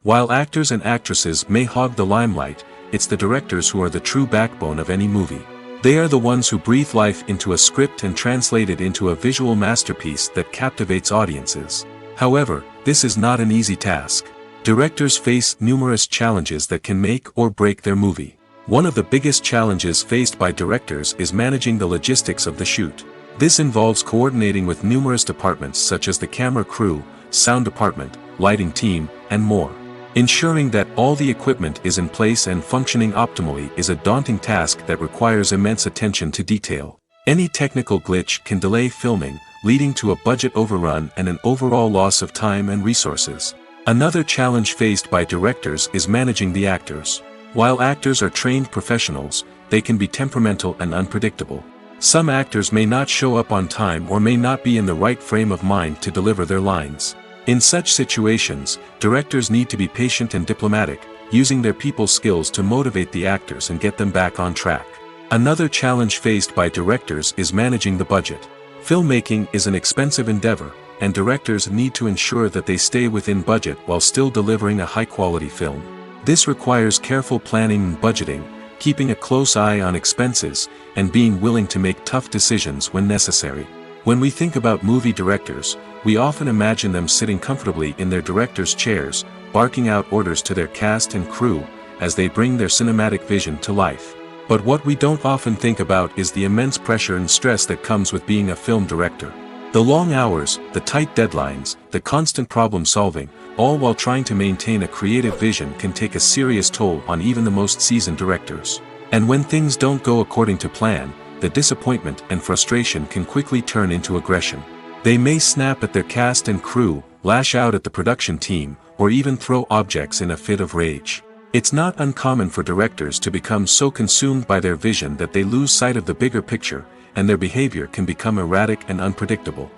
While actors and actresses may hog the limelight, it's the directors who are the true backbone of any movie. They are the ones who breathe life into a script and translate it into a visual masterpiece that captivates audiences. However, this is not an easy task. Directors face numerous challenges that can make or break their movie. One of the biggest challenges faced by directors is managing the logistics of the shoot. This involves coordinating with numerous departments such as the camera crew, sound department, lighting team, and more. Ensuring that all the equipment is in place and functioning optimally is a daunting task that requires immense attention to detail. Any technical glitch can delay filming, leading to a budget overrun and an overall loss of time and resources. Another challenge faced by directors is managing the actors. While actors are trained professionals, they can be temperamental and unpredictable. Some actors may not show up on time or may not be in the right frame of mind to deliver their lines. In such situations, directors need to be patient and diplomatic, using their people skills to motivate the actors and get them back on track. Another challenge faced by directors is managing the budget. Filmmaking is an expensive endeavor, and directors need to ensure that they stay within budget while still delivering a high-quality film. This requires careful planning and budgeting, keeping a close eye on expenses, and being willing to make tough decisions when necessary. When we think about movie directors, we often imagine them sitting comfortably in their director's chairs, barking out orders to their cast and crew, as they bring their cinematic vision to life. But what we don't often think about is the immense pressure and stress that comes with being a film director. The long hours, the tight deadlines, the constant problem solving, all while trying to maintain a creative vision can take a serious toll on even the most seasoned directors. And when things don't go according to plan, the disappointment and frustration can quickly turn into aggression. They may snap at their cast and crew, lash out at the production team, or even throw objects in a fit of rage. It's not uncommon for directors to become so consumed by their vision that they lose sight of the bigger picture, and their behavior can become erratic and unpredictable.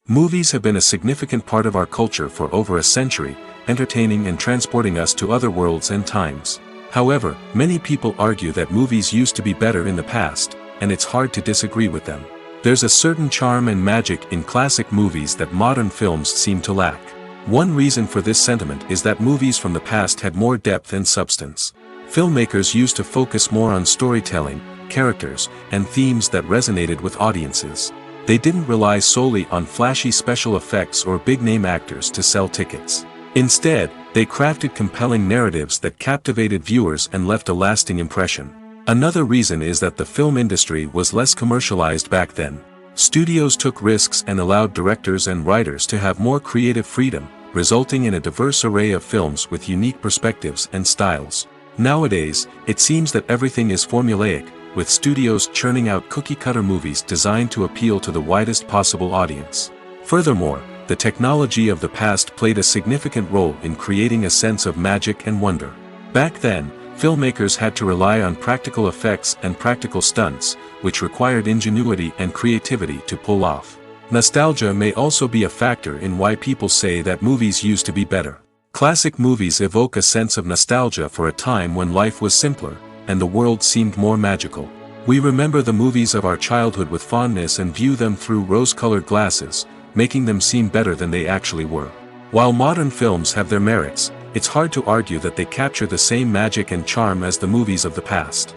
Movies have been a significant part of our culture for over a century, entertaining and transporting us to other worlds and times. However, many people argue that movies used to be better in the past, and it's hard to disagree with them. There's a certain charm and magic in classic movies that modern films seem to lack. One reason for this sentiment is that movies from the past had more depth and substance. Filmmakers used to focus more on storytelling, characters, and themes that resonated with audiences. They didn't rely solely on flashy special effects or big-name actors to sell tickets. Instead, they crafted compelling narratives that captivated viewers and left a lasting impression. Another reason is that the film industry was less commercialized back then. Studios took risks and allowed directors and writers to have more creative freedom, resulting in a diverse array of films with unique perspectives and styles. Nowadays, it seems that everything is formulaic, with studios churning out cookie-cutter movies designed to appeal to the widest possible audience. Furthermore, the technology of the past played a significant role in creating a sense of magic and wonder. Back then, filmmakers had to rely on practical effects and practical stunts, which required ingenuity and creativity to pull off. Nostalgia may also be a factor in why people say that movies used to be better. Classic movies evoke a sense of nostalgia for a time when life was simpler, and the world seemed more magical. We remember the movies of our childhood with fondness and view them through rose-colored glasses, making them seem better than they actually were. While modern films have their merits, it's hard to argue that they capture the same magic and charm as the movies of the past.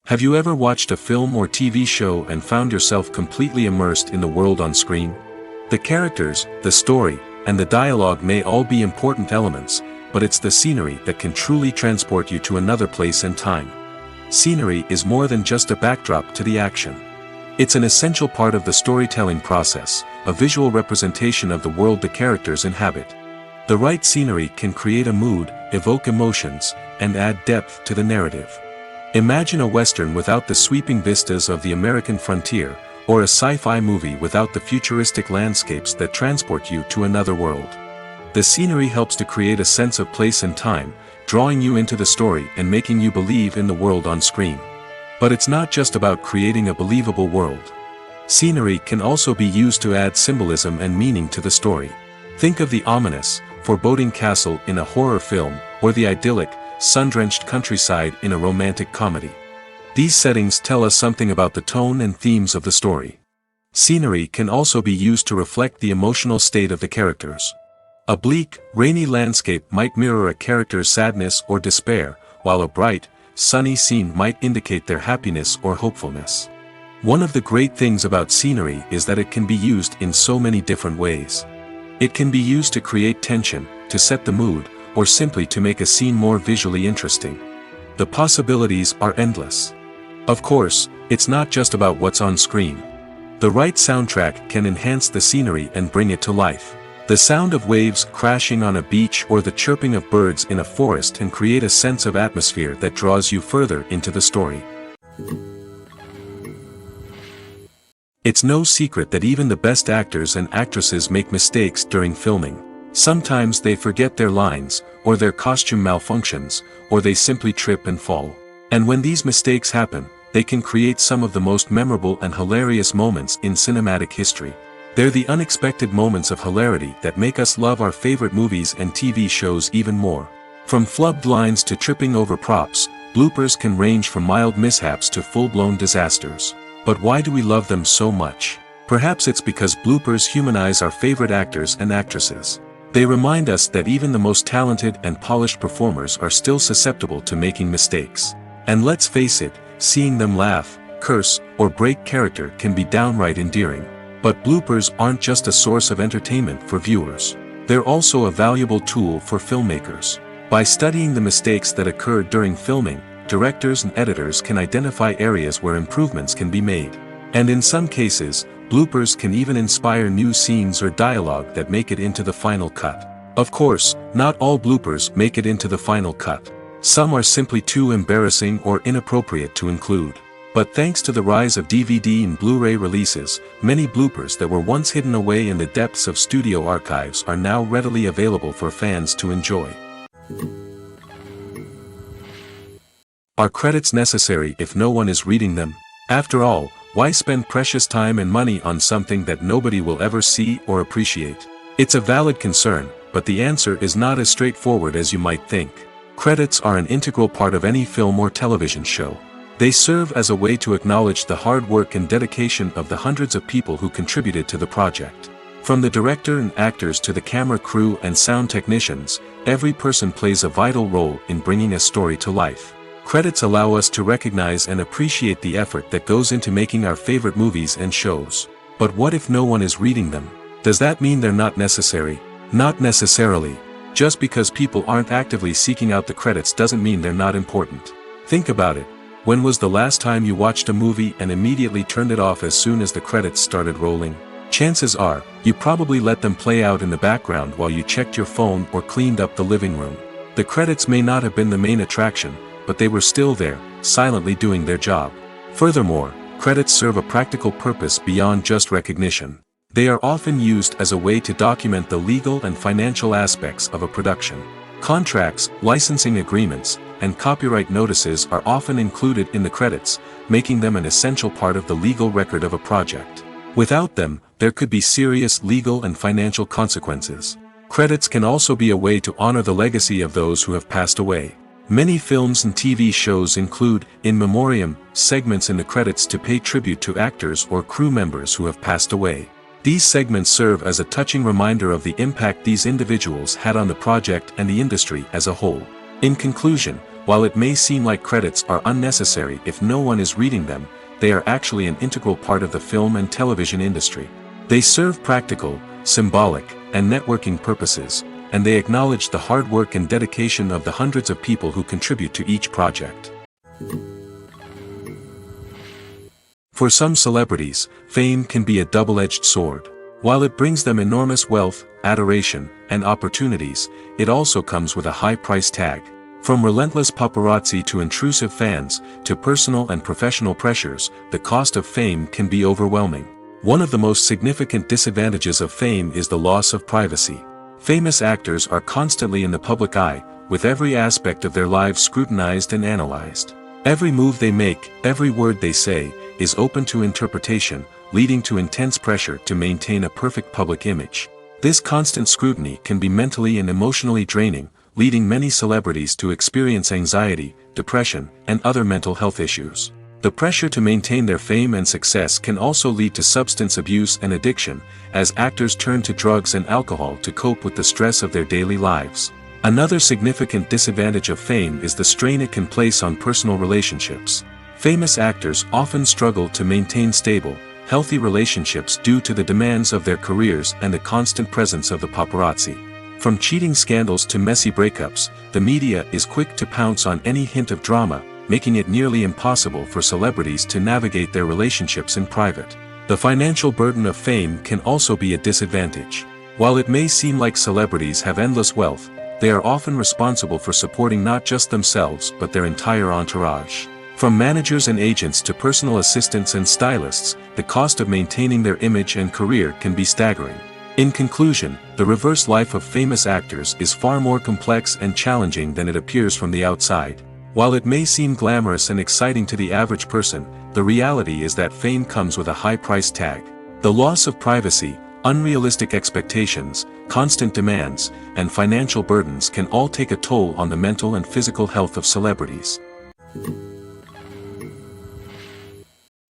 Have you ever watched a film or TV show and found yourself completely immersed in the world on screen? The characters, the story, and the dialogue may all be important elements, but it's the scenery that can truly transport you to another place and time. Scenery is more than just a backdrop to the action. It's an essential part of the storytelling process, a visual representation of the world the characters inhabit. The right scenery can create a mood, evoke emotions, and add depth to the narrative. Imagine a Western without the sweeping vistas of the American frontier, or a sci-fi movie without the futuristic landscapes that transport you to another world. The scenery helps to create a sense of place and time, drawing you into the story and making you believe in the world on screen. But it's not just about creating a believable world. Scenery can also be used to add symbolism and meaning to the story. Think of the ominous, foreboding castle in a horror film, or the idyllic, sun-drenched countryside in a romantic comedy. These settings tell us something about the tone and themes of the story. Scenery can also be used to reflect the emotional state of the characters. A bleak, rainy landscape might mirror a character's sadness or despair, while a bright, sunny scene might indicate their happiness or hopefulness. One of the great things about scenery is that it can be used in so many different ways. It can be used to create tension, to set the mood, or simply to make a scene more visually interesting. The possibilities are endless. Of course, it's not just about what's on screen. The right soundtrack can enhance the scenery and bring it to life. The sound of waves crashing on a beach or the chirping of birds in a forest can create a sense of atmosphere that draws you further into the story. It's no secret that even the best actors and actresses make mistakes during filming. Sometimes they forget their lines, or their costume malfunctions, or they simply trip and fall. And when these mistakes happen, they can create some of the most memorable and hilarious moments in cinematic history. They're the unexpected moments of hilarity that make us love our favorite movies and TV shows even more. From flubbed lines to tripping over props, bloopers can range from mild mishaps to full-blown disasters. But why do we love them so much? Perhaps it's because bloopers humanize our favorite actors and actresses. They remind us that even the most talented and polished performers are still susceptible to making mistakes. And let's face it, seeing them laugh, curse, or break character can be downright endearing. But bloopers aren't just a source of entertainment for viewers. They're also a valuable tool for filmmakers. By studying the mistakes that occurred during filming, directors and editors can identify areas where improvements can be made. And in some cases, bloopers can even inspire new scenes or dialogue that make it into the final cut. Of course, not all bloopers make it into the final cut. Some are simply too embarrassing or inappropriate to include. But thanks to the rise of DVD and Blu-ray releases, many bloopers that were once hidden away in the depths of studio archives are now readily available for fans to enjoy. Are credits necessary if no one is reading them? After all, why spend precious time and money on something that nobody will ever see or appreciate? It's a valid concern, but the answer is not as straightforward as you might think. Credits are an integral part of any film or television show. They serve as a way to acknowledge the hard work and dedication of the hundreds of people who contributed to the project. From the director and actors to the camera crew and sound technicians, every person plays a vital role in bringing a story to life. Credits allow us to recognize and appreciate the effort that goes into making our favorite movies and shows. But what if no one is reading them? Does that mean they're not necessary? Not necessarily. Just because people aren't actively seeking out the credits doesn't mean they're not important. Think about it. When was the last time you watched a movie and immediately turned it off as soon as the credits started rolling? Chances are, you probably let them play out in the background while you checked your phone or cleaned up the living room. The credits may not have been the main attraction, but they were still there, silently doing their job. Furthermore, credits serve a practical purpose beyond just recognition. They are often used as a way to document the legal and financial aspects of a production. Contracts, licensing agreements, and copyright notices are often included in the credits, making them an essential part of the legal record of a project. Without them, there could be serious legal and financial consequences. Credits can also be a way to honor the legacy of those who have passed away. Many films and TV shows include, in memoriam, segments in the credits to pay tribute to actors or crew members who have passed away. These segments serve as a touching reminder of the impact these individuals had on the project and the industry as a whole. In conclusion, while it may seem like credits are unnecessary if no one is reading them, they are actually an integral part of the film and television industry. They serve practical, symbolic, and networking purposes, and they acknowledge the hard work and dedication of the hundreds of people who contribute to each project. For some celebrities, fame can be a double-edged sword. While it brings them enormous wealth, adoration, and opportunities, it also comes with a high price tag. From relentless paparazzi to intrusive fans, to personal and professional pressures, the cost of fame can be overwhelming. One of the most significant disadvantages of fame is the loss of privacy. Famous actors are constantly in the public eye, with every aspect of their lives scrutinized and analyzed. Every move they make, every word they say, is open to interpretation, leading to intense pressure to maintain a perfect public image. This constant scrutiny can be mentally and emotionally draining, leading many celebrities to experience anxiety, depression, and other mental health issues. The pressure to maintain their fame and success can also lead to substance abuse and addiction, as actors turn to drugs and alcohol to cope with the stress of their daily lives. Another significant disadvantage of fame is the strain it can place on personal relationships. Famous actors often struggle to maintain stable, healthy relationships due to the demands of their careers and the constant presence of the paparazzi. From cheating scandals to messy breakups, the media is quick to pounce on any hint of drama, making it nearly impossible for celebrities to navigate their relationships in private. The financial burden of fame can also be a disadvantage. While it may seem like celebrities have endless wealth, they are often responsible for supporting not just themselves but their entire entourage. From managers and agents to personal assistants and stylists, the cost of maintaining their image and career can be staggering. In conclusion, the reverse life of famous actors is far more complex and challenging than it appears from the outside. While it may seem glamorous and exciting to the average person, the reality is that fame comes with a high price tag. The loss of privacy, unrealistic expectations, constant demands, and financial burdens can all take a toll on the mental and physical health of celebrities.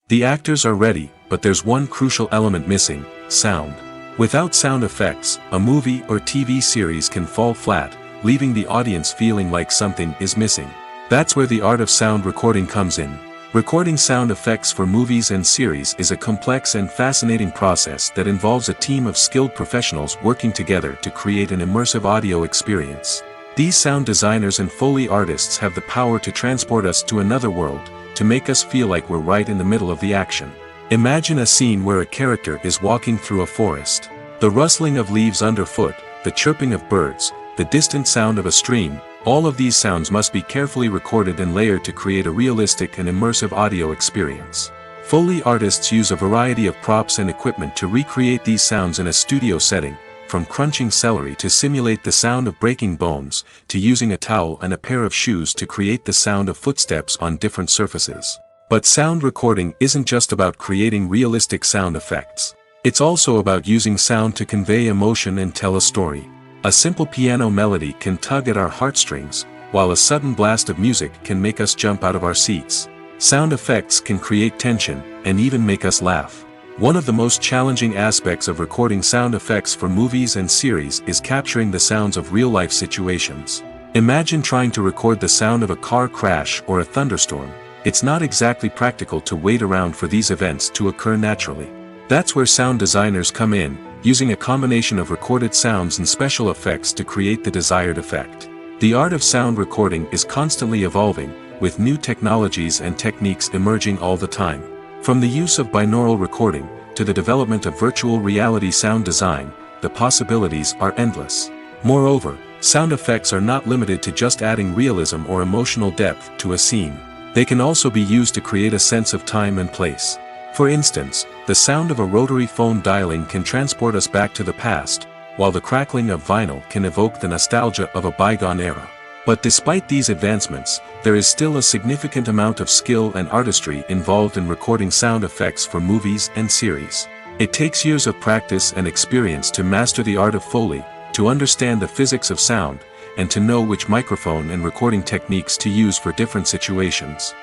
The actors are ready, but there's one crucial element missing: sound. Without sound effects, a movie or TV series can fall flat, leaving the audience feeling like something is missing. That's where the art of sound recording comes in. Recording sound effects for movies and series is a complex and fascinating process that involves a team of skilled professionals working together to create an immersive audio experience. These sound designers and Foley artists have the power to transport us to another world, to make us feel like we're right in the middle of the action. Imagine a scene where a character is walking through a forest. The rustling of leaves underfoot, the chirping of birds, the distant sound of a stream, all of these sounds must be carefully recorded and layered to create a realistic and immersive audio experience. Foley artists use a variety of props and equipment to recreate these sounds in a studio setting, from crunching celery to simulate the sound of breaking bones, to using a towel and a pair of shoes to create the sound of footsteps on different surfaces. But sound recording isn't just about creating realistic sound effects. It's also about using sound to convey emotion and tell a story. A simple piano melody can tug at our heartstrings, while a sudden blast of music can make us jump out of our seats. Sound effects can create tension, and even make us laugh. One of the most challenging aspects of recording sound effects for movies and series is capturing the sounds of real-life situations. Imagine trying to record the sound of a car crash or a thunderstorm. It's not exactly practical to wait around for these events to occur naturally. That's where sound designers come in, using a combination of recorded sounds and special effects to create the desired effect. The art of sound recording is constantly evolving, with new technologies and techniques emerging all the time. From the use of binaural recording, to the development of virtual reality sound design, the possibilities are endless. Moreover, sound effects are not limited to just adding realism or emotional depth to a scene. They can also be used to create a sense of time and place. For instance, the sound of a rotary phone dialing can transport us back to the past, while the crackling of vinyl can evoke the nostalgia of a bygone era. But despite these advancements, there is still a significant amount of skill and artistry involved in recording sound effects for movies and series. It takes years of practice and experience to master the art of Foley, to understand the physics of sound, and to know which microphone and recording techniques to use for different situations.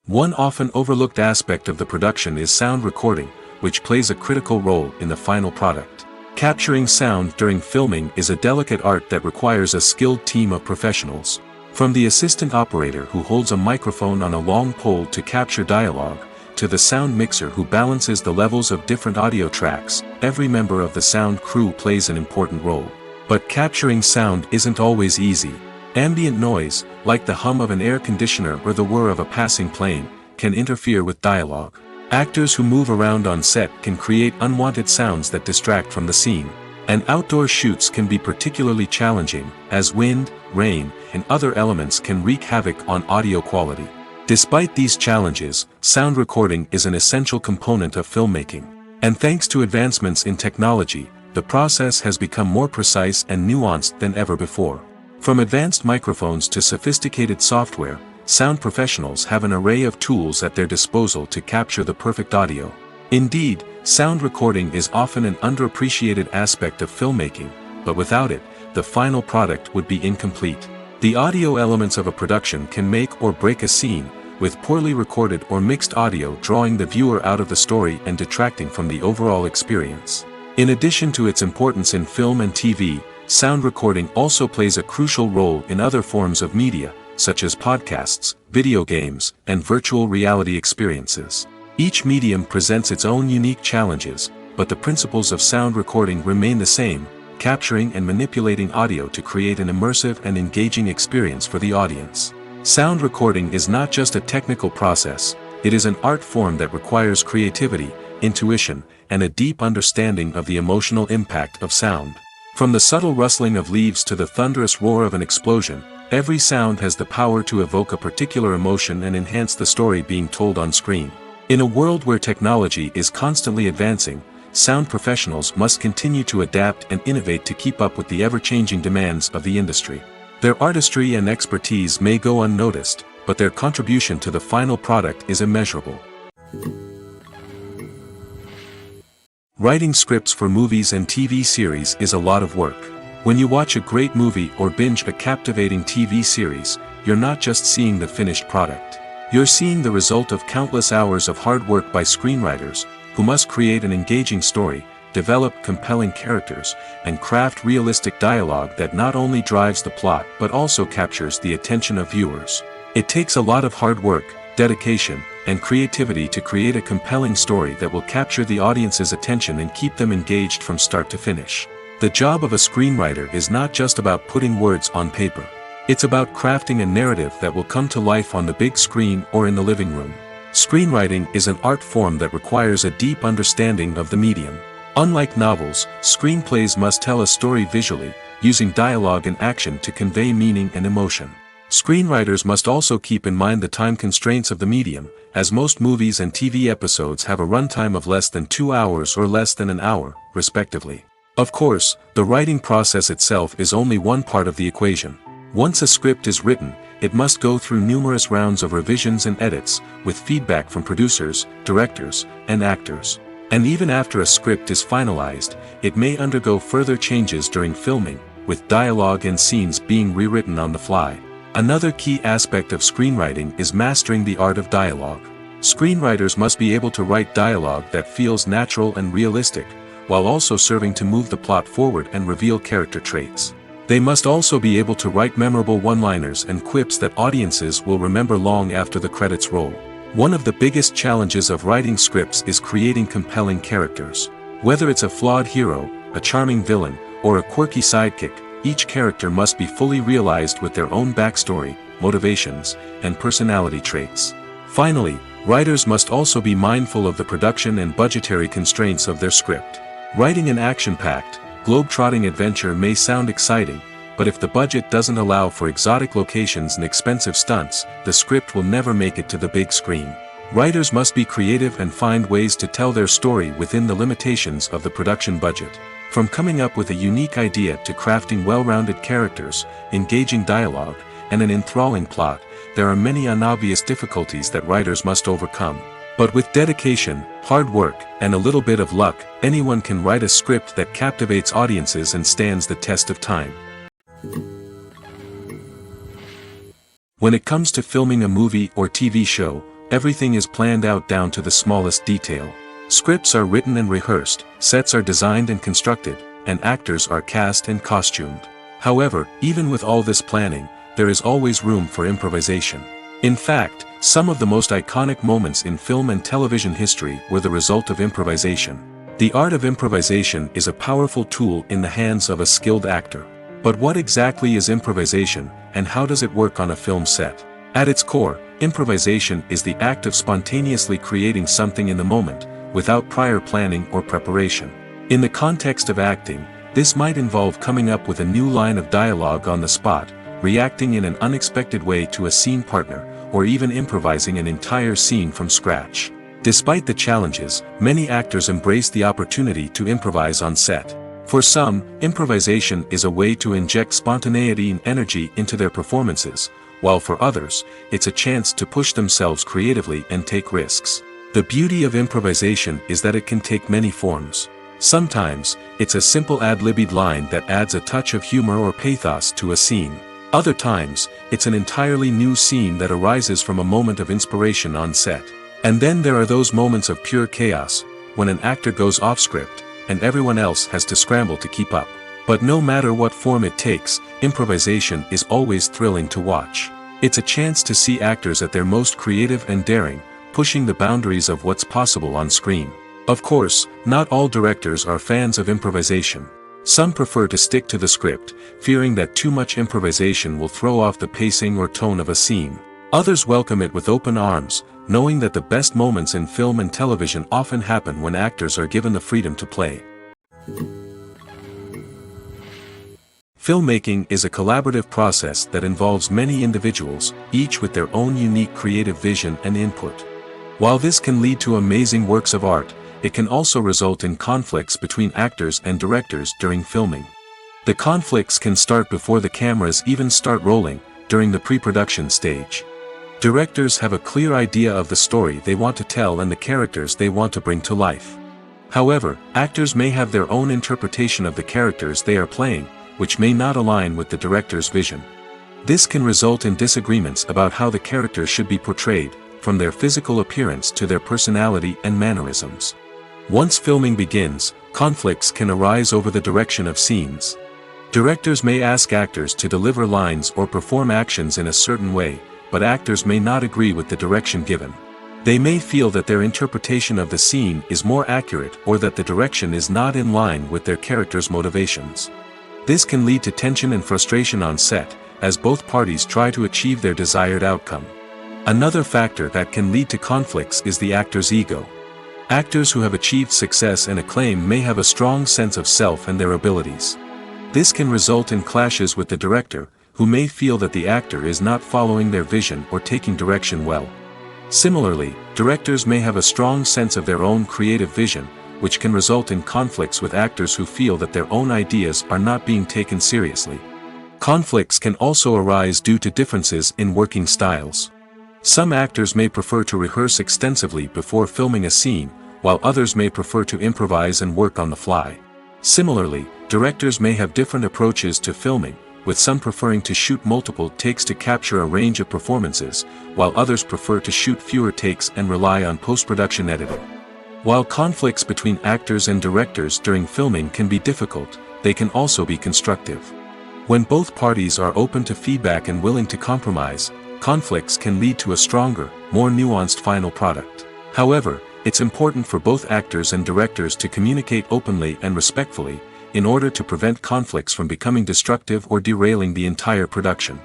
One often overlooked aspect of the production is sound recording, which plays a critical role in the final product. Capturing sound during filming is a delicate art that requires a skilled team of professionals. From the assistant operator who holds a microphone on a long pole to capture dialogue, to the sound mixer who balances the levels of different audio tracks, every member of the sound crew plays an important role. But capturing sound isn't always easy. Ambient noise, like the hum of an air conditioner or the whir of a passing plane, can interfere with dialogue. Actors who move around on set can create unwanted sounds that distract from the scene. And outdoor shoots can be particularly challenging, as wind, rain, and other elements can wreak havoc on audio quality. Despite these challenges, sound recording is an essential component of filmmaking. And thanks to advancements in technology, the process has become more precise and nuanced than ever before. From advanced microphones to sophisticated software, sound professionals have an array of tools at their disposal to capture the perfect audio. Indeed, sound recording is often an underappreciated aspect of filmmaking, but without it, the final product would be incomplete. The audio elements of a production can make or break a scene, with poorly recorded or mixed audio drawing the viewer out of the story and detracting from the overall experience. In addition to its importance in film and TV, sound recording also plays a crucial role in other forms of media, such as podcasts, video games, and virtual reality experiences. Each medium presents its own unique challenges, but the principles of sound recording remain the same, capturing and manipulating audio to create an immersive and engaging experience for the audience. Sound recording is not just a technical process, it is an art form that requires creativity, intuition, and a deep understanding of the emotional impact of sound. From the subtle rustling of leaves to the thunderous roar of an explosion, every sound has the power to evoke a particular emotion and enhance the story being told on screen. In a world where technology is constantly advancing, sound professionals must continue to adapt and innovate to keep up with the ever-changing demands of the industry. Their artistry and expertise may go unnoticed, but their contribution to the final product is immeasurable. Writing scripts for movies and TV series is a lot of work. When you watch a great movie or binge a captivating TV series, you're not just seeing the finished product. You're seeing the result of countless hours of hard work by screenwriters, who must create an engaging story, develop compelling characters, and craft realistic dialogue that not only drives the plot but also captures the attention of viewers. It takes a lot of hard work, dedication, and creativity to create a compelling story that will capture the audience's attention and keep them engaged from start to finish. The job of a screenwriter is not just about putting words on paper. It's about crafting a narrative that will come to life on the big screen or in the living room. Screenwriting is an art form that requires a deep understanding of the medium. Unlike novels, screenplays must tell a story visually, using dialogue and action to convey meaning and emotion. Screenwriters must also keep in mind the time constraints of the medium, as most movies and TV episodes have a runtime of less than 2 hours or less than an hour, respectively. Of course, the writing process itself is only one part of the equation. Once a script is written, it must go through numerous rounds of revisions and edits, with feedback from producers, directors, and actors. And even after a script is finalized, it may undergo further changes during filming, with dialogue and scenes being rewritten on the fly. Another key aspect of screenwriting is mastering the art of dialogue. Screenwriters must be able to write dialogue that feels natural and realistic, while also serving to move the plot forward and reveal character traits. They must also be able to write memorable one-liners and quips that audiences will remember long after the credits roll. One of the biggest challenges of writing scripts is creating compelling characters. Whether it's a flawed hero, a charming villain, or a quirky sidekick, each character must be fully realized with their own backstory, motivations, and personality traits. Finally, writers must also be mindful of the production and budgetary constraints of their script. Writing an action-packed, globe-trotting adventure may sound exciting, but if the budget doesn't allow for exotic locations and expensive stunts, the script will never make it to the big screen. Writers must be creative and find ways to tell their story within the limitations of the production budget. From coming up with a unique idea to crafting well-rounded characters, engaging dialogue, and an enthralling plot, there are many unobvious difficulties that writers must overcome. But with dedication, hard work, and a little bit of luck, anyone can write a script that captivates audiences and stands the test of time. When it comes to filming a movie or TV show, everything is planned out down to the smallest detail. Scripts are written and rehearsed, sets are designed and constructed, and actors are cast and costumed. However, even with all this planning, there is always room for improvisation. In fact, some of the most iconic moments in film and television history were the result of improvisation. The art of improvisation is a powerful tool in the hands of a skilled actor. But what exactly is improvisation, and how does it work on a film set? At its core, improvisation is the act of spontaneously creating something in the moment, without prior planning or preparation. In the context of acting, this might involve coming up with a new line of dialogue on the spot, reacting in an unexpected way to a scene partner, or even improvising an entire scene from scratch. Despite the challenges, many actors embrace the opportunity to improvise on set. For some, improvisation is a way to inject spontaneity and energy into their performances, while for others, it's a chance to push themselves creatively and take risks. The beauty of improvisation is that it can take many forms. Sometimes, it's a simple ad-libbed line that adds a touch of humor or pathos to a scene. Other times, it's an entirely new scene that arises from a moment of inspiration on set. And then there are those moments of pure chaos, when an actor goes off script, and everyone else has to scramble to keep up. But no matter what form it takes, improvisation is always thrilling to watch. It's a chance to see actors at their most creative and daring, pushing the boundaries of what's possible on screen. Of course, not all directors are fans of improvisation. Some prefer to stick to the script, fearing that too much improvisation will throw off the pacing or tone of a scene. Others welcome it with open arms, knowing that the best moments in film and television often happen when actors are given the freedom to play. Filmmaking is a collaborative process that involves many individuals, each with their own unique creative vision and input. While this can lead to amazing works of art, it can also result in conflicts between actors and directors during filming. The conflicts can start before the cameras even start rolling, during the pre-production stage. Directors have a clear idea of the story they want to tell and the characters they want to bring to life. However, actors may have their own interpretation of the characters they are playing, which may not align with the director's vision. This can result in disagreements about how the characters should be portrayed, from their physical appearance to their personality and mannerisms. Once filming begins, conflicts can arise over the direction of scenes. Directors may ask actors to deliver lines or perform actions in a certain way, but actors may not agree with the direction given. They may feel that their interpretation of the scene is more accurate or that the direction is not in line with their character's motivations. This can lead to tension and frustration on set, as both parties try to achieve their desired outcome. Another factor that can lead to conflicts is the actor's ego. Actors who have achieved success and acclaim may have a strong sense of self and their abilities. This can result in clashes with the director, who may feel that the actor is not following their vision or taking direction well. Similarly, directors may have a strong sense of their own creative vision, which can result in conflicts with actors who feel that their own ideas are not being taken seriously. Conflicts can also arise due to differences in working styles. Some actors may prefer to rehearse extensively before filming a scene, while others may prefer to improvise and work on the fly. Similarly, directors may have different approaches to filming, with some preferring to shoot multiple takes to capture a range of performances, while others prefer to shoot fewer takes and rely on post-production editing. While conflicts between actors and directors during filming can be difficult, they can also be constructive. When both parties are open to feedback and willing to compromise, conflicts can lead to a stronger, more nuanced final product. However, it's important for both actors and directors to communicate openly and respectfully, in order to prevent conflicts from becoming destructive or derailing the entire production.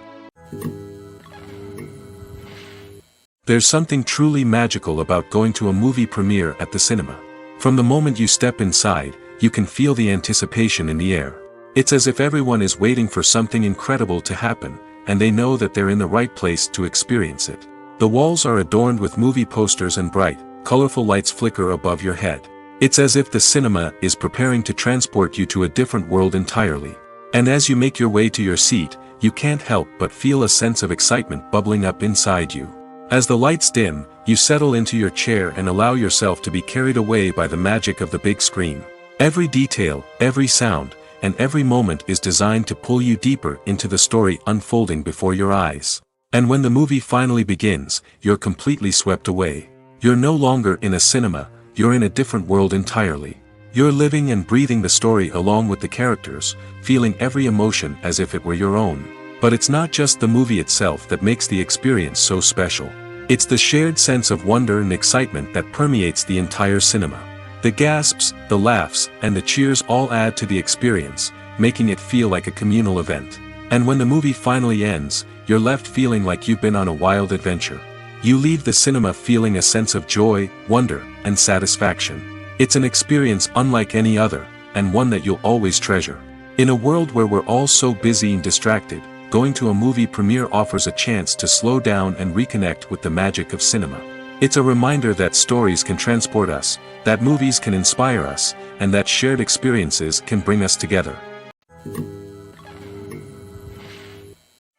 There's something truly magical about going to a movie premiere at the cinema. From the moment you step inside, you can feel the anticipation in the air. It's as if everyone is waiting for something incredible to happen, and they know that they're in the right place to experience it. The walls are adorned with movie posters and bright, colorful lights flicker above your head. It's as if the cinema is preparing to transport you to a different world entirely. And as you make your way to your seat, you can't help but feel a sense of excitement bubbling up inside you. As the lights dim, you settle into your chair and allow yourself to be carried away by the magic of the big screen. Every detail, every sound, and every moment is designed to pull you deeper into the story unfolding before your eyes. And when the movie finally begins, you're completely swept away. You're no longer in a cinema, you're in a different world entirely. You're living and breathing the story along with the characters, feeling every emotion as if it were your own. But it's not just the movie itself that makes the experience so special. It's the shared sense of wonder and excitement that permeates the entire cinema. The gasps, the laughs, and the cheers all add to the experience, making it feel like a communal event. And when the movie finally ends, you're left feeling like you've been on a wild adventure. You leave the cinema feeling a sense of joy, wonder, and satisfaction. It's an experience unlike any other, and one that you'll always treasure. In a world where we're all so busy and distracted, going to a movie premiere offers a chance to slow down and reconnect with the magic of cinema. It's a reminder that stories can transport us, that movies can inspire us, and that shared experiences can bring us together.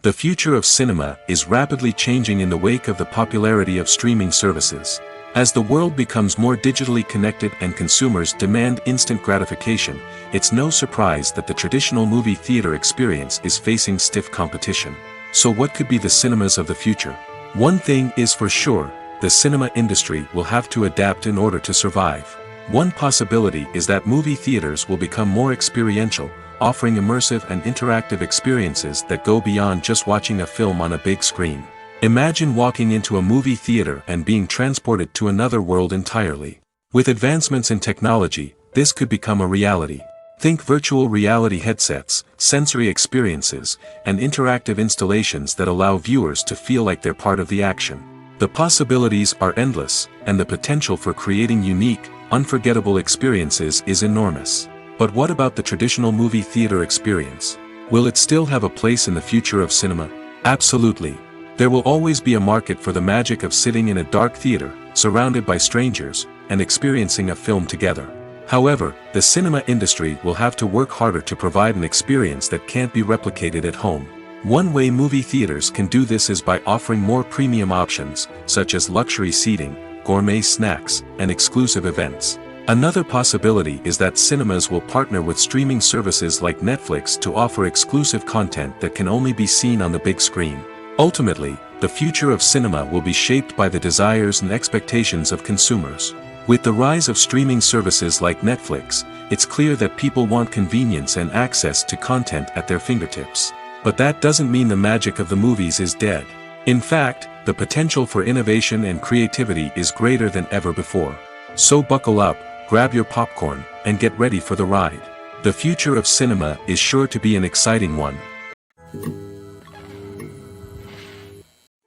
The future of cinema is rapidly changing in the wake of the popularity of streaming services. As the world becomes more digitally connected and consumers demand instant gratification, it's no surprise that the traditional movie theater experience is facing stiff competition. So what could be the cinemas of the future? One thing is for sure, the cinema industry will have to adapt in order to survive. One possibility is that movie theaters will become more experiential, offering immersive and interactive experiences that go beyond just watching a film on a big screen. Imagine walking into a movie theater and being transported to another world entirely. With advancements in technology, this could become a reality. Think virtual reality headsets, sensory experiences, and interactive installations that allow viewers to feel like they're part of the action. The possibilities are endless, and the potential for creating unique, unforgettable experiences is enormous. But what about the traditional movie theater experience? Will it still have a place in the future of cinema? Absolutely. There will always be a market for the magic of sitting in a dark theater, surrounded by strangers, and experiencing a film together. However, the cinema industry will have to work harder to provide an experience that can't be replicated at home. One way movie theaters can do this is by offering more premium options, such as luxury seating, gourmet snacks, and exclusive events. Another possibility is that cinemas will partner with streaming services like Netflix to offer exclusive content that can only be seen on the big screen. Ultimately, the future of cinema will be shaped by the desires and expectations of consumers. With the rise of streaming services like Netflix, it's clear that people want convenience and access to content at their fingertips. But that doesn't mean the magic of the movies is dead. In fact, the potential for innovation and creativity is greater than ever before. So buckle up, grab your popcorn, and get ready for the ride. The future of cinema is sure to be an exciting one.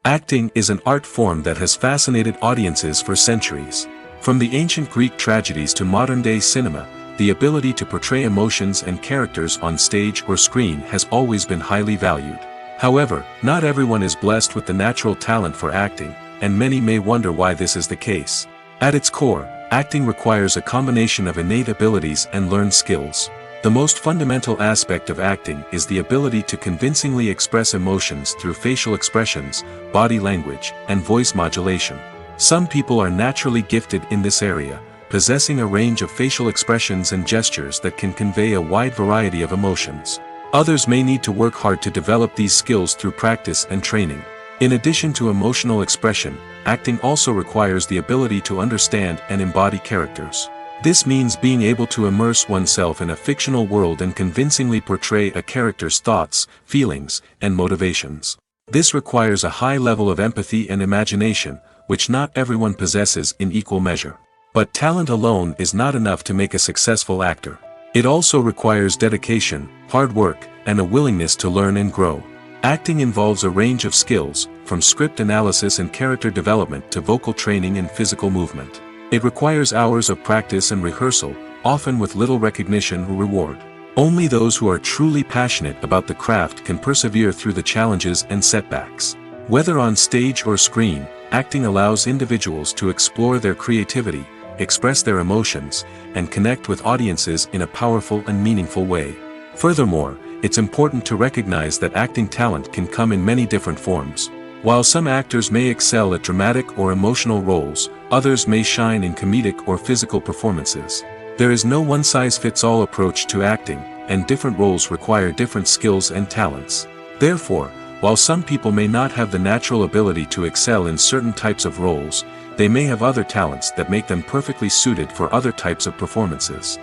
Acting is an art form that has fascinated audiences for centuries. From the ancient Greek tragedies to modern-day cinema, the ability to portray emotions and characters on stage or screen has always been highly valued. However, not everyone is blessed with the natural talent for acting, and many may wonder why this is the case. At its core, acting requires a combination of innate abilities and learned skills. The most fundamental aspect of acting is the ability to convincingly express emotions through facial expressions, body language, and voice modulation. Some people are naturally gifted in this area, possessing a range of facial expressions and gestures that can convey a wide variety of emotions. Others may need to work hard to develop these skills through practice and training. In addition to emotional expression, acting also requires the ability to understand and embody characters. This means being able to immerse oneself in a fictional world and convincingly portray a character's thoughts, feelings, and motivations. This requires a high level of empathy and imagination, which not everyone possesses in equal measure. But talent alone is not enough to make a successful actor. It also requires dedication, hard work, and a willingness to learn and grow. Acting involves a range of skills, from script analysis and character development to vocal training and physical movement. It requires hours of practice and rehearsal, often with little recognition or reward. Only those who are truly passionate about the craft can persevere through the challenges and setbacks. Whether on stage or screen, acting allows individuals to explore their creativity, express their emotions, and connect with audiences in a powerful and meaningful way. Furthermore, it's important to recognize that acting talent can come in many different forms. While some actors may excel at dramatic or emotional roles, others may shine in comedic or physical performances. There is no one-size-fits-all approach to acting, and different roles require different skills and talents. Therefore, while some people may not have the natural ability to excel in certain types of roles, they may have other talents that make them perfectly suited for other types of performances.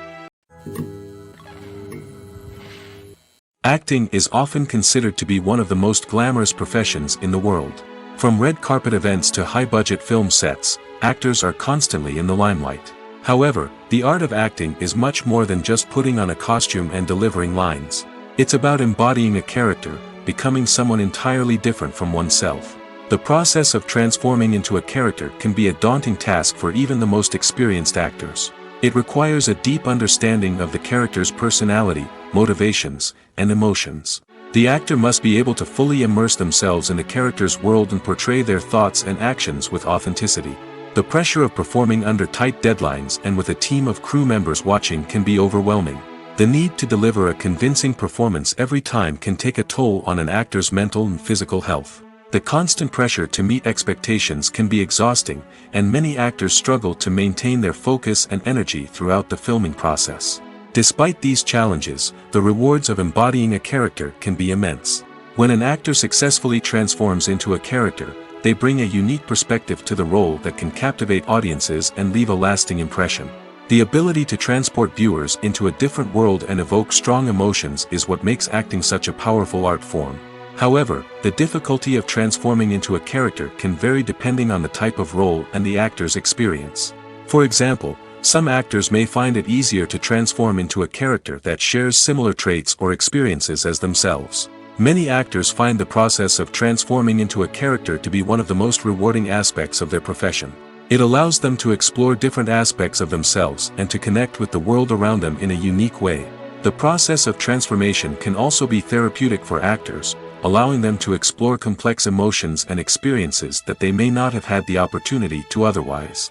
Acting is often considered to be one of the most glamorous professions in the world. From red carpet events to high-budget film sets, actors are constantly in the limelight. However, the art of acting is much more than just putting on a costume and delivering lines. It's about embodying a character, becoming someone entirely different from oneself. The process of transforming into a character can be a daunting task for even the most experienced actors. It requires a deep understanding of the character's personality, motivations, and emotions. The actor must be able to fully immerse themselves in the character's world and portray their thoughts and actions with authenticity. The pressure of performing under tight deadlines and with a team of crew members watching can be overwhelming. The need to deliver a convincing performance every time can take a toll on an actor's mental and physical health. The constant pressure to meet expectations can be exhausting, and many actors struggle to maintain their focus and energy throughout the filming process. Despite these challenges, the rewards of embodying a character can be immense. When an actor successfully transforms into a character, they bring a unique perspective to the role that can captivate audiences and leave a lasting impression. The ability to transport viewers into a different world and evoke strong emotions is what makes acting such a powerful art form. However, the difficulty of transforming into a character can vary depending on the type of role and the actor's experience. For example, some actors may find it easier to transform into a character that shares similar traits or experiences as themselves. Many actors find the process of transforming into a character to be one of the most rewarding aspects of their profession. It allows them to explore different aspects of themselves and to connect with the world around them in a unique way. The process of transformation can also be therapeutic for actors, allowing them to explore complex emotions and experiences that they may not have had the opportunity to otherwise.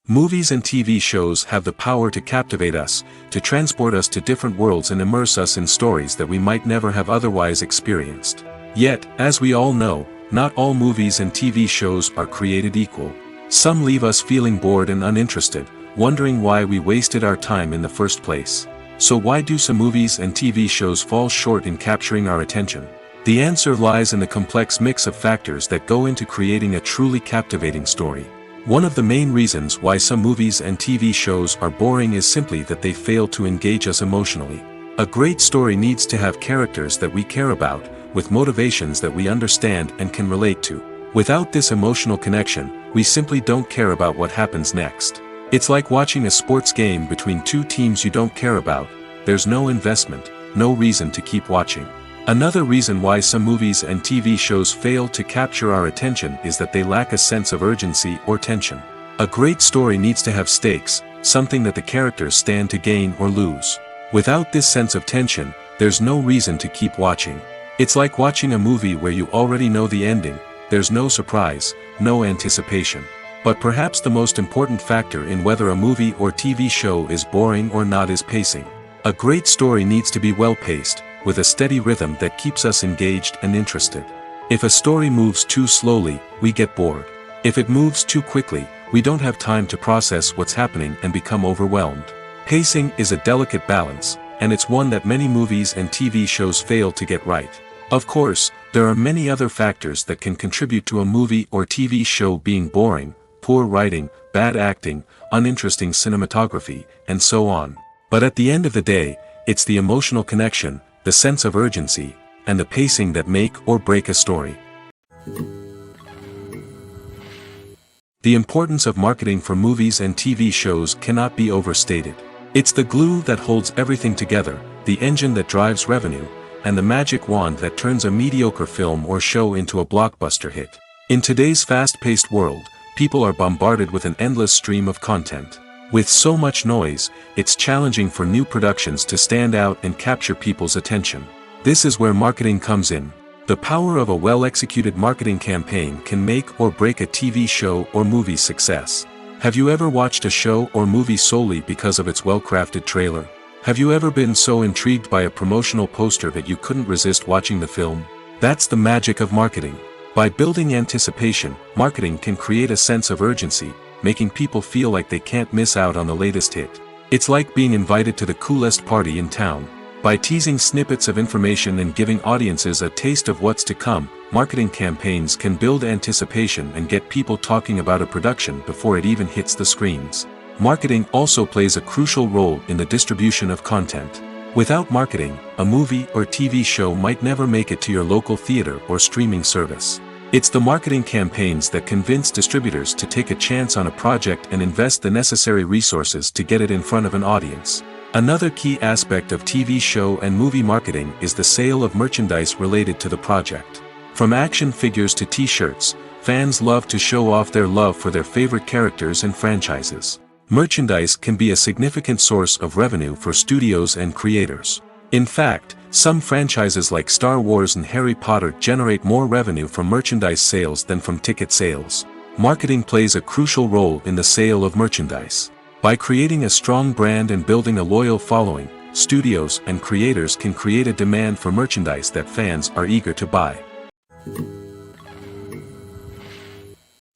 Movies and TV shows have the power to captivate us, to transport us to different worlds and immerse us in stories that we might never have otherwise experienced. Yet, as we all know, not all movies and TV shows are created equal. Some leave us feeling bored and uninterested, wondering why we wasted our time in the first place. So why do some movies and TV shows fall short in capturing our attention? The answer lies in the complex mix of factors that go into creating a truly captivating story. One of the main reasons why some movies and TV shows are boring is simply that they fail to engage us emotionally. A great story needs to have characters that we care about, with motivations that we understand and can relate to. Without this emotional connection, we simply don't care about what happens next. It's like watching a sports game between two teams you don't care about. There's no investment, no reason to keep watching. Another reason why some movies and TV shows fail to capture our attention is that they lack a sense of urgency or tension. A great story needs to have stakes, something that the characters stand to gain or lose. Without this sense of tension, there's no reason to keep watching. It's like watching a movie where you already know the ending. There's no surprise, no anticipation. But perhaps the most important factor in whether a movie or TV show is boring or not is pacing. A great story needs to be well-paced, with a steady rhythm that keeps us engaged and interested. If a story moves too slowly, we get bored. If it moves too quickly, we don't have time to process what's happening and become overwhelmed. Pacing is a delicate balance, and it's one that many movies and TV shows fail to get right. Of course, there are many other factors that can contribute to a movie or TV show being boring: poor writing, bad acting, uninteresting cinematography, and so on. But at the end of the day, it's the emotional connection, the sense of urgency, and the pacing that make or break a story. The importance of marketing for movies and TV shows cannot be overstated. It's the glue that holds everything together, the engine that drives revenue, and the magic wand that turns a mediocre film or show into a blockbuster hit. In today's fast-paced world, people are bombarded with an endless stream of content. With so much noise, it's challenging for new productions to stand out and capture people's attention. This is where marketing comes in. The power of a well-executed marketing campaign can make or break a TV show or movie's success. Have you ever watched a show or movie solely because of its well-crafted trailer? Have you ever been so intrigued by a promotional poster that you couldn't resist watching the film? That's the magic of marketing. By building anticipation, marketing can create a sense of urgency, making people feel like they can't miss out on the latest hit. It's like being invited to the coolest party in town. By teasing snippets of information and giving audiences a taste of what's to come, marketing campaigns can build anticipation and get people talking about a production before it even hits the screens. Marketing also plays a crucial role in the distribution of content. Without marketing, a movie or TV show might never make it to your local theater or streaming service. It's the marketing campaigns that convince distributors to take a chance on a project and invest the necessary resources to get it in front of an audience. Another key aspect of TV show and movie marketing is the sale of merchandise related to the project. From action figures to t-shirts, fans love to show off their love for their favorite characters and franchises. Merchandise can be a significant source of revenue for studios and creators. In fact, some franchises like Star Wars and Harry Potter generate more revenue from merchandise sales than from ticket sales. Marketing plays a crucial role in the sale of merchandise. By creating a strong brand and building a loyal following, studios and creators can create a demand for merchandise that fans are eager to buy.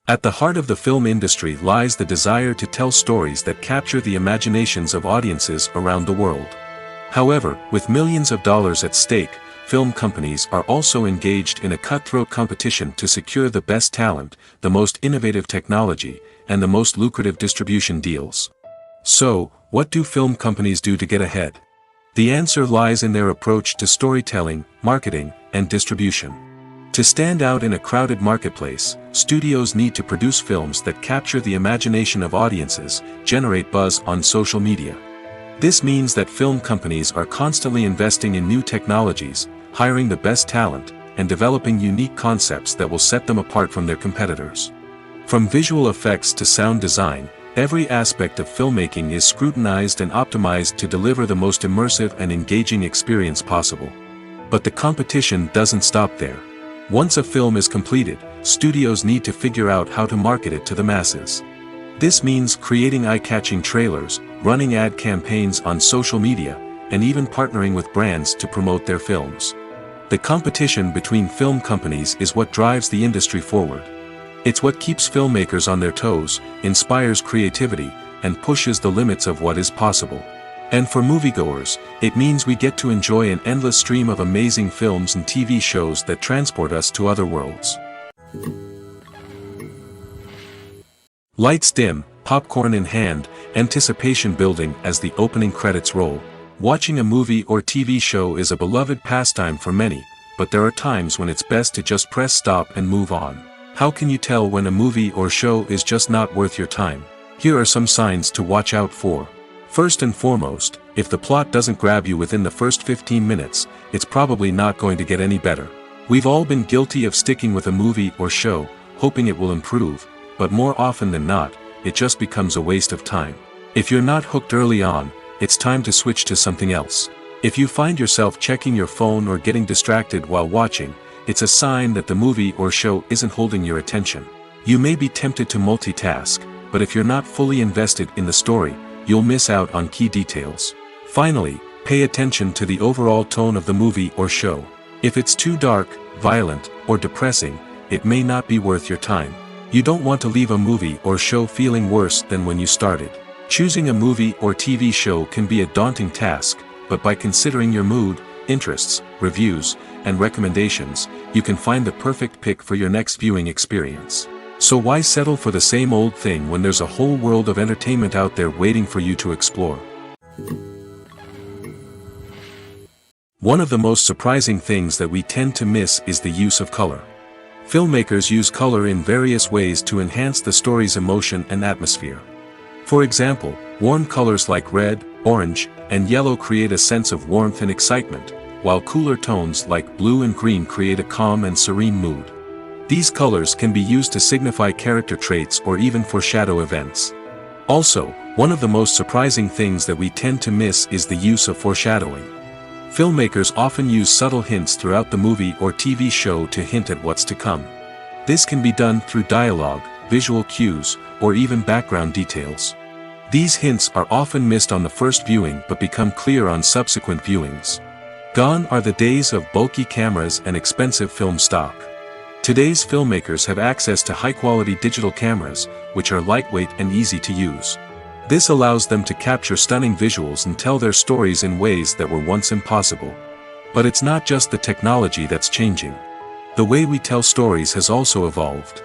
At the heart of the film industry lies the desire to tell stories that capture the imaginations of audiences around the world. However, with millions of dollars at stake, film companies are also engaged in a cutthroat competition to secure the best talent, the most innovative technology, and the most lucrative distribution deals. So, what do film companies do to get ahead? The answer lies in their approach to storytelling, marketing, and distribution. To stand out in a crowded marketplace, studios need to produce films that capture the imagination of audiences, generate buzz on social media. This means that film companies are constantly investing in new technologies, hiring the best talent, and developing unique concepts that will set them apart from their competitors. From visual effects to sound design, every aspect of filmmaking is scrutinized and optimized to deliver the most immersive and engaging experience possible. But the competition doesn't stop there. Once a film is completed, studios need to figure out how to market it to the masses. This means creating eye-catching trailers, running ad campaigns on social media, and even partnering with brands to promote their films. The competition between film companies is what drives the industry forward. It's what keeps filmmakers on their toes, inspires creativity, and pushes the limits of what is possible. And for moviegoers, it means we get to enjoy an endless stream of amazing films and TV shows that transport us to other worlds. Lights dim, popcorn in hand, anticipation building as the opening credits roll. Watching a movie or TV show is a beloved pastime for many, but there are times when it's best to just press stop and move on. How can you tell when a movie or show is just not worth your time? Here are some signs to watch out for. First and foremost, if the plot doesn't grab you within the first 15 minutes, it's probably not going to get any better. We've all been guilty of sticking with a movie or show, hoping it will improve, but more often than not, it just becomes a waste of time. If you're not hooked early on, it's time to switch to something else. If you find yourself checking your phone or getting distracted while watching, it's a sign that the movie or show isn't holding your attention. You may be tempted to multitask, but if you're not fully invested in the story, you'll miss out on key details. Finally, pay attention to the overall tone of the movie or show. If it's too dark, violent, or depressing, it may not be worth your time. You don't want to leave a movie or show feeling worse than when you started. Choosing a movie or TV show can be a daunting task, but by considering your mood, interests, reviews, and recommendations, you can find the perfect pick for your next viewing experience. So why settle for the same old thing when there's a whole world of entertainment out there waiting for you to explore? One of the most surprising things that we tend to miss is the use of color. Filmmakers use color in various ways to enhance the story's emotion and atmosphere. For example, warm colors like red, orange, and yellow create a sense of warmth and excitement, while cooler tones like blue and green create a calm and serene mood. These colors can be used to signify character traits or even foreshadow events. Also, one of the most surprising things that we tend to miss is the use of foreshadowing. Filmmakers often use subtle hints throughout the movie or TV show to hint at what's to come. This can be done through dialogue, visual cues, or even background details. These hints are often missed on the first viewing but become clear on subsequent viewings. Gone are the days of bulky cameras and expensive film stock. Today's filmmakers have access to high-quality digital cameras, which are lightweight and easy to use. This allows them to capture stunning visuals and tell their stories in ways that were once impossible. But it's not just the technology that's changing. The way we tell stories has also evolved.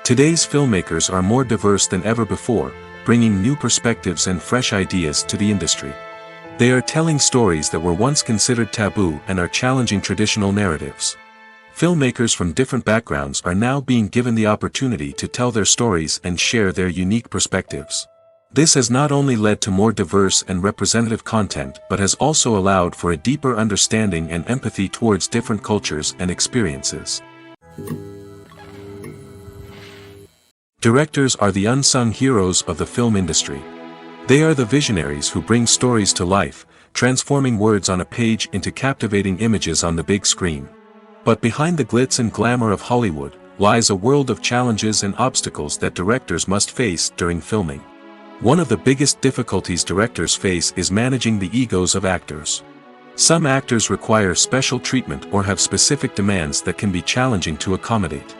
Today's filmmakers are more diverse than ever before, bringing new perspectives and fresh ideas to the industry. They are telling stories that were once considered taboo and are challenging traditional narratives. Filmmakers from different backgrounds are now being given the opportunity to tell their stories and share their unique perspectives. This has not only led to more diverse and representative content but has also allowed for a deeper understanding and empathy towards different cultures and experiences. Directors are the unsung heroes of the film industry. They are the visionaries who bring stories to life, transforming words on a page into captivating images on the big screen. But behind the glitz and glamour of Hollywood lies a world of challenges and obstacles that directors must face during filming. One of the biggest difficulties directors face is managing the egos of actors. Some actors require special treatment or have specific demands that can be challenging to accommodate.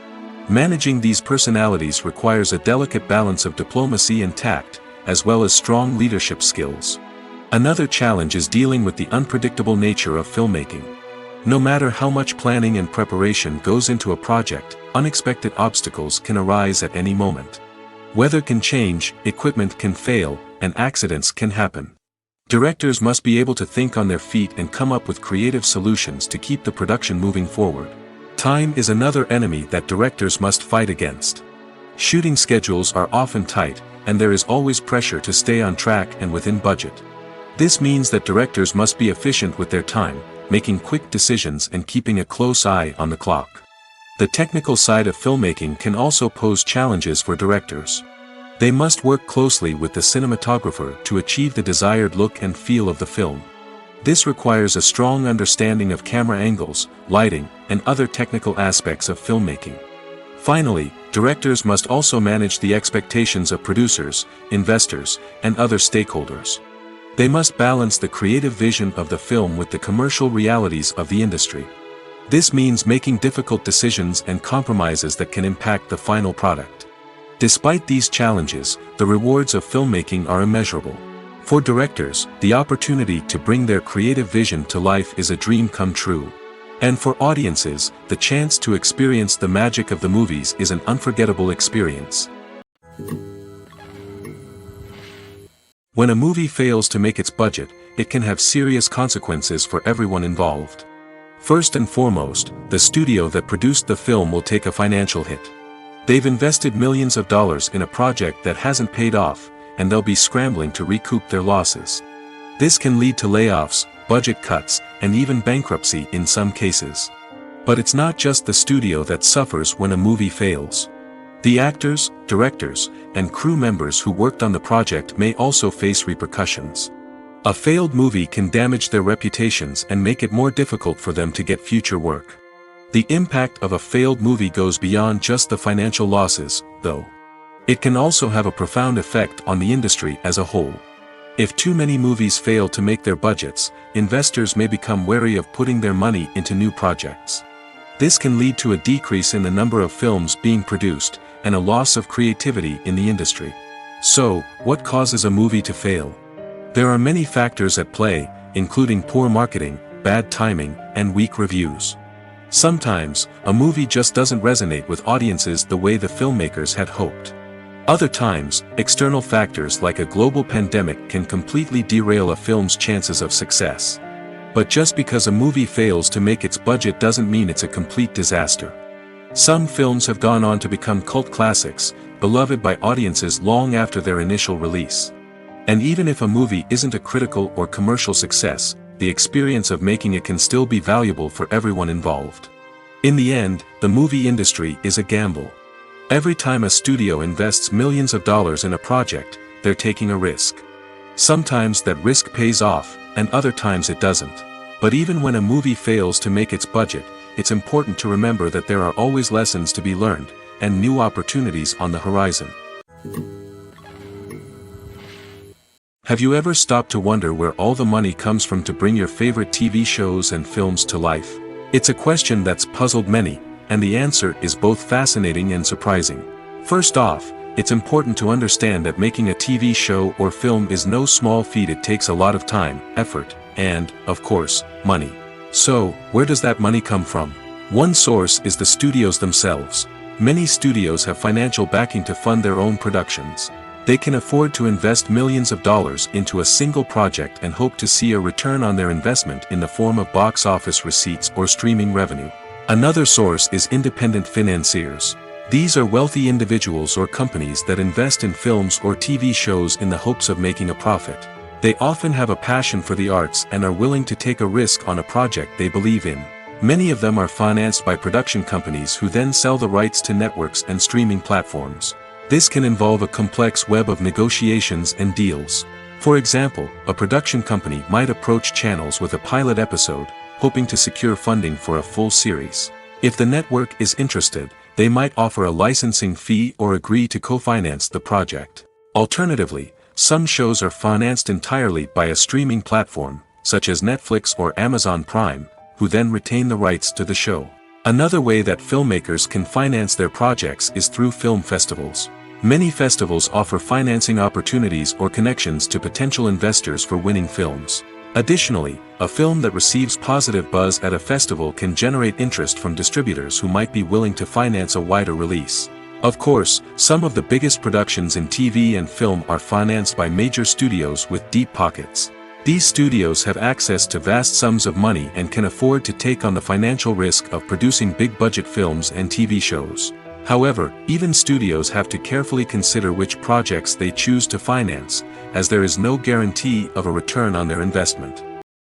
Managing these personalities requires a delicate balance of diplomacy and tact, as well as strong leadership skills. Another challenge is dealing with the unpredictable nature of filmmaking. No matter how much planning and preparation goes into a project, unexpected obstacles can arise at any moment. Weather can change, equipment can fail, and accidents can happen. Directors must be able to think on their feet and come up with creative solutions to keep the production moving forward. Time is another enemy that directors must fight against. Shooting schedules are often tight, and there is always pressure to stay on track and within budget. This means that directors must be efficient with their time, making quick decisions and keeping a close eye on the clock. The technical side of filmmaking can also pose challenges for directors. They must work closely with the cinematographer to achieve the desired look and feel of the film. This requires a strong understanding of camera angles, lighting, and other technical aspects of filmmaking. Finally, directors must also manage the expectations of producers, investors, and other stakeholders. They must balance the creative vision of the film with the commercial realities of the industry. This means making difficult decisions and compromises that can impact the final product. Despite these challenges, the rewards of filmmaking are immeasurable. For directors, the opportunity to bring their creative vision to life is a dream come true. And for audiences, the chance to experience the magic of the movies is an unforgettable experience. When a movie fails to make its budget, it can have serious consequences for everyone involved. First and foremost, the studio that produced the film will take a financial hit. They've invested millions of dollars in a project that hasn't paid off, and they'll be scrambling to recoup their losses. This can lead to layoffs, budget cuts, and even bankruptcy in some cases. But it's not just the studio that suffers when a movie fails. The actors, directors, and crew members who worked on the project may also face repercussions. A failed movie can damage their reputations and make it more difficult for them to get future work. The impact of a failed movie goes beyond just the financial losses, though. It can also have a profound effect on the industry as a whole. If too many movies fail to make their budgets, investors may become wary of putting their money into new projects. This can lead to a decrease in the number of films being produced, and a loss of creativity in the industry. So, what causes a movie to fail? There are many factors at play, including poor marketing, bad timing, and weak reviews. Sometimes, a movie just doesn't resonate with audiences the way the filmmakers had hoped. Other times, external factors like a global pandemic can completely derail a film's chances of success. But just because a movie fails to make its budget doesn't mean it's a complete disaster. Some films have gone on to become cult classics, beloved by audiences long after their initial release. And even if a movie isn't a critical or commercial success, the experience of making it can still be valuable for everyone involved. In the end, the movie industry is a gamble. Every time a studio invests millions of dollars in a project, they're taking a risk. Sometimes that risk pays off, and other times it doesn't. But even when a movie fails to make its budget, it's important to remember that there are always lessons to be learned, and new opportunities on the horizon. Have you ever stopped to wonder where all the money comes from to bring your favorite TV shows and films to life? It's a question that's puzzled many, and the answer is both fascinating and surprising. First off, it's important to understand that making a TV show or film is no small feat. It takes a lot of time, effort, and, of course, money. So, where does that money come from? One source is the studios themselves. Many studios have financial backing to fund their own productions. They can afford to invest millions of dollars into a single project and hope to see a return on their investment in the form of box office receipts or streaming revenue. Another source is independent financiers. These are wealthy individuals or companies that invest in films or TV shows in the hopes of making a profit. They often have a passion for the arts and are willing to take a risk on a project they believe in. Many of them are financed by production companies who then sell the rights to networks and streaming platforms. This can involve a complex web of negotiations and deals. For example, a production company might approach channels with a pilot episode, hoping to secure funding for a full series. If the network is interested, they might offer a licensing fee or agree to co-finance the project. Alternatively, some shows are financed entirely by a streaming platform, such as Netflix or Amazon Prime, who then retain the rights to the show. Another way that filmmakers can finance their projects is through film festivals. Many festivals offer financing opportunities or connections to potential investors for winning films. Additionally, a film that receives positive buzz at a festival can generate interest from distributors who might be willing to finance a wider release. Of course, some of the biggest productions in TV and film are financed by major studios with deep pockets. These studios have access to vast sums of money and can afford to take on the financial risk of producing big-budget films and TV shows. However, even studios have to carefully consider which projects they choose to finance, as there is no guarantee of a return on their investment.